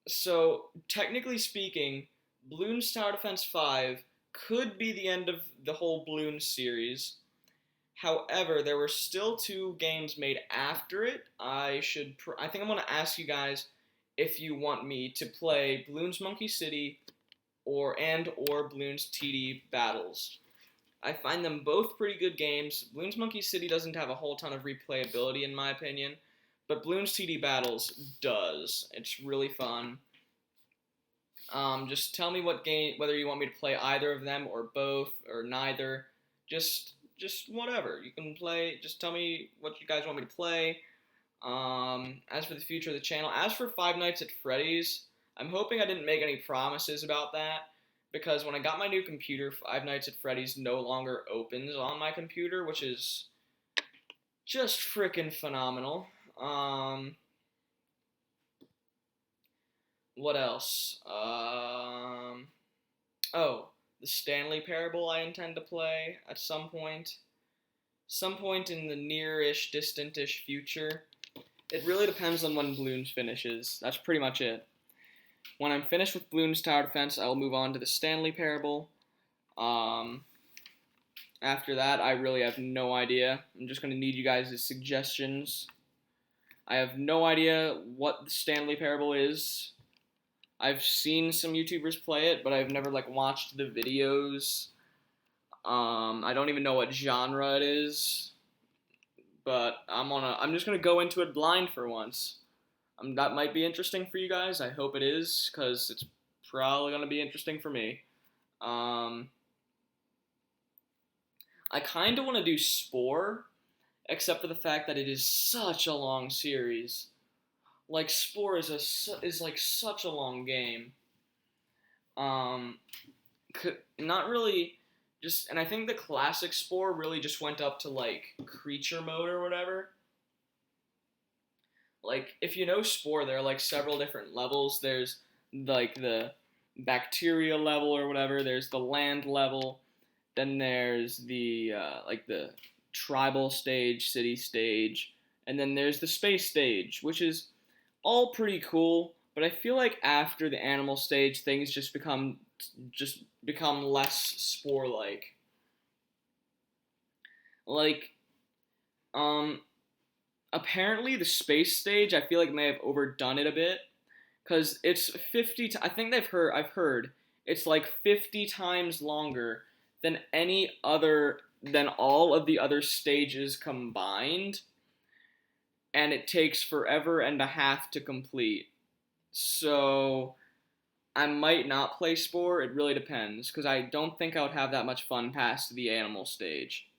So, technically speaking, Bloons Tower Defense 5 could be the end of the whole Bloons series. However, there were still 2 games made after it. I think I'm going to ask you guys if you want me to play Bloons Monkey City or Bloons TD Battles. I find them both pretty good games. Bloons Monkey City doesn't have a whole ton of replayability in my opinion, but Bloons TD Battles does. It's really fun. Just tell me what game, whether you want me to play either of them or both or neither. Just whatever. You can play, just tell me what you guys want me to play. As for the future of the channel, as for Five Nights at Freddy's, I'm hoping I didn't make any promises about that, because when I got my new computer, Five Nights at Freddy's no longer opens on my computer, which is just freaking phenomenal. What else? Oh, the Stanley Parable I intend to play at some point. Some point in the near-ish, distant-ish future. It really depends on when Bloons finishes. That's pretty much it. When I'm finished with Bloons Tower Defense, I will move on to the Stanley Parable. After that, I really have no idea. I'm just gonna need you guys' suggestions. I have no idea what the Stanley Parable is. I've seen some YouTubers play it, but I've never like watched the videos. I don't even know what genre it is, but I'm just gonna go into it blind for once. That might be interesting for you guys. I hope it is, cause it's probably gonna be interesting for me. Um, I kind of want to do Spore, except for the fact that it is such a long series. Like Spore is like such a long game. Um, not really just, and I think the classic Spore really just went up to like creature mode or whatever. Like if you know Spore, there are like several different levels. There's like the bacteria level or whatever. There's the land level. Then there's the like the tribal stage, city stage, and then there's the space stage, which is all pretty cool. But I feel like after the animal stage, things just become less Spore like. Like um apparently the space stage, I feel like may have overdone it a bit because it's 50. I think I've heard it's like 50 times longer than all of the other stages combined, and it takes forever and a half to complete. So I might not play Spore. It really depends because I don't think I would have that much fun past the animal stage.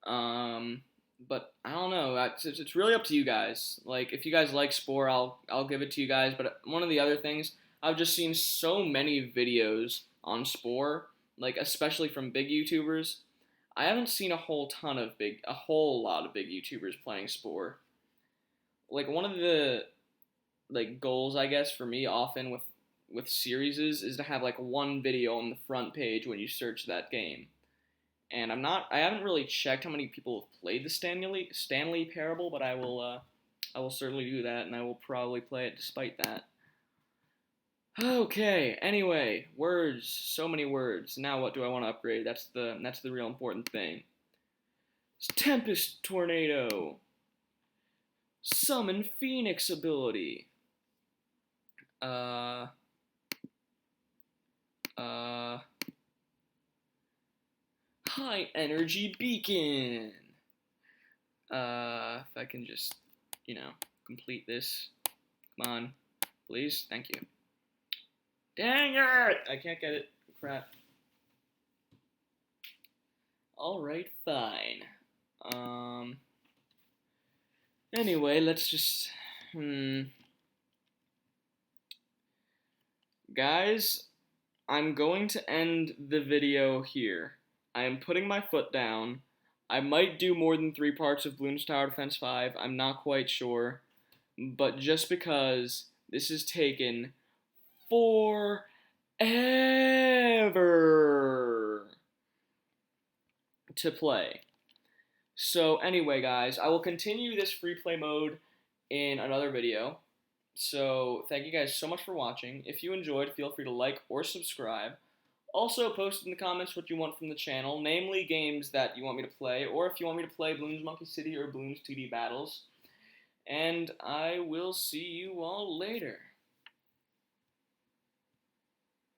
Um, but I don't know. It's really up to you guys. Like, if you guys like Spore, I'll give it to you guys. But one of the other things, I've just seen so many videos on Spore, like especially from big YouTubers. I haven't seen a whole lot of big YouTubers playing Spore. Like one of the like goals, I guess, for me often with series is to have like one video on the front page when you search that game. And I haven't really checked how many people have played the Stanley Parable, but I will certainly do that, and I will probably play it despite that. Okay. Anyway, words, so many words. Now, what do I want to upgrade? That's the real important thing. It's Tempest Tornado. Summon Phoenix ability. Uh. High energy beacon. If I can just, complete this. Come on, please. Thank you. Dang it! I can't get it. Crap. Alright, fine. Anyway, let's just, Guys, I'm going to end the video here. I am putting my foot down. I might do more than 3 parts of Bloons Tower Defense 5. I'm not quite sure. But just because this has taken forever to play. So anyway, guys, I will continue this free play mode in another video. So thank you guys so much for watching. If you enjoyed, feel free to like or subscribe. Also, post in the comments what you want from the channel, namely games that you want me to play, or if you want me to play Bloons Monkey City or Bloons TD Battles. And I will see you all later.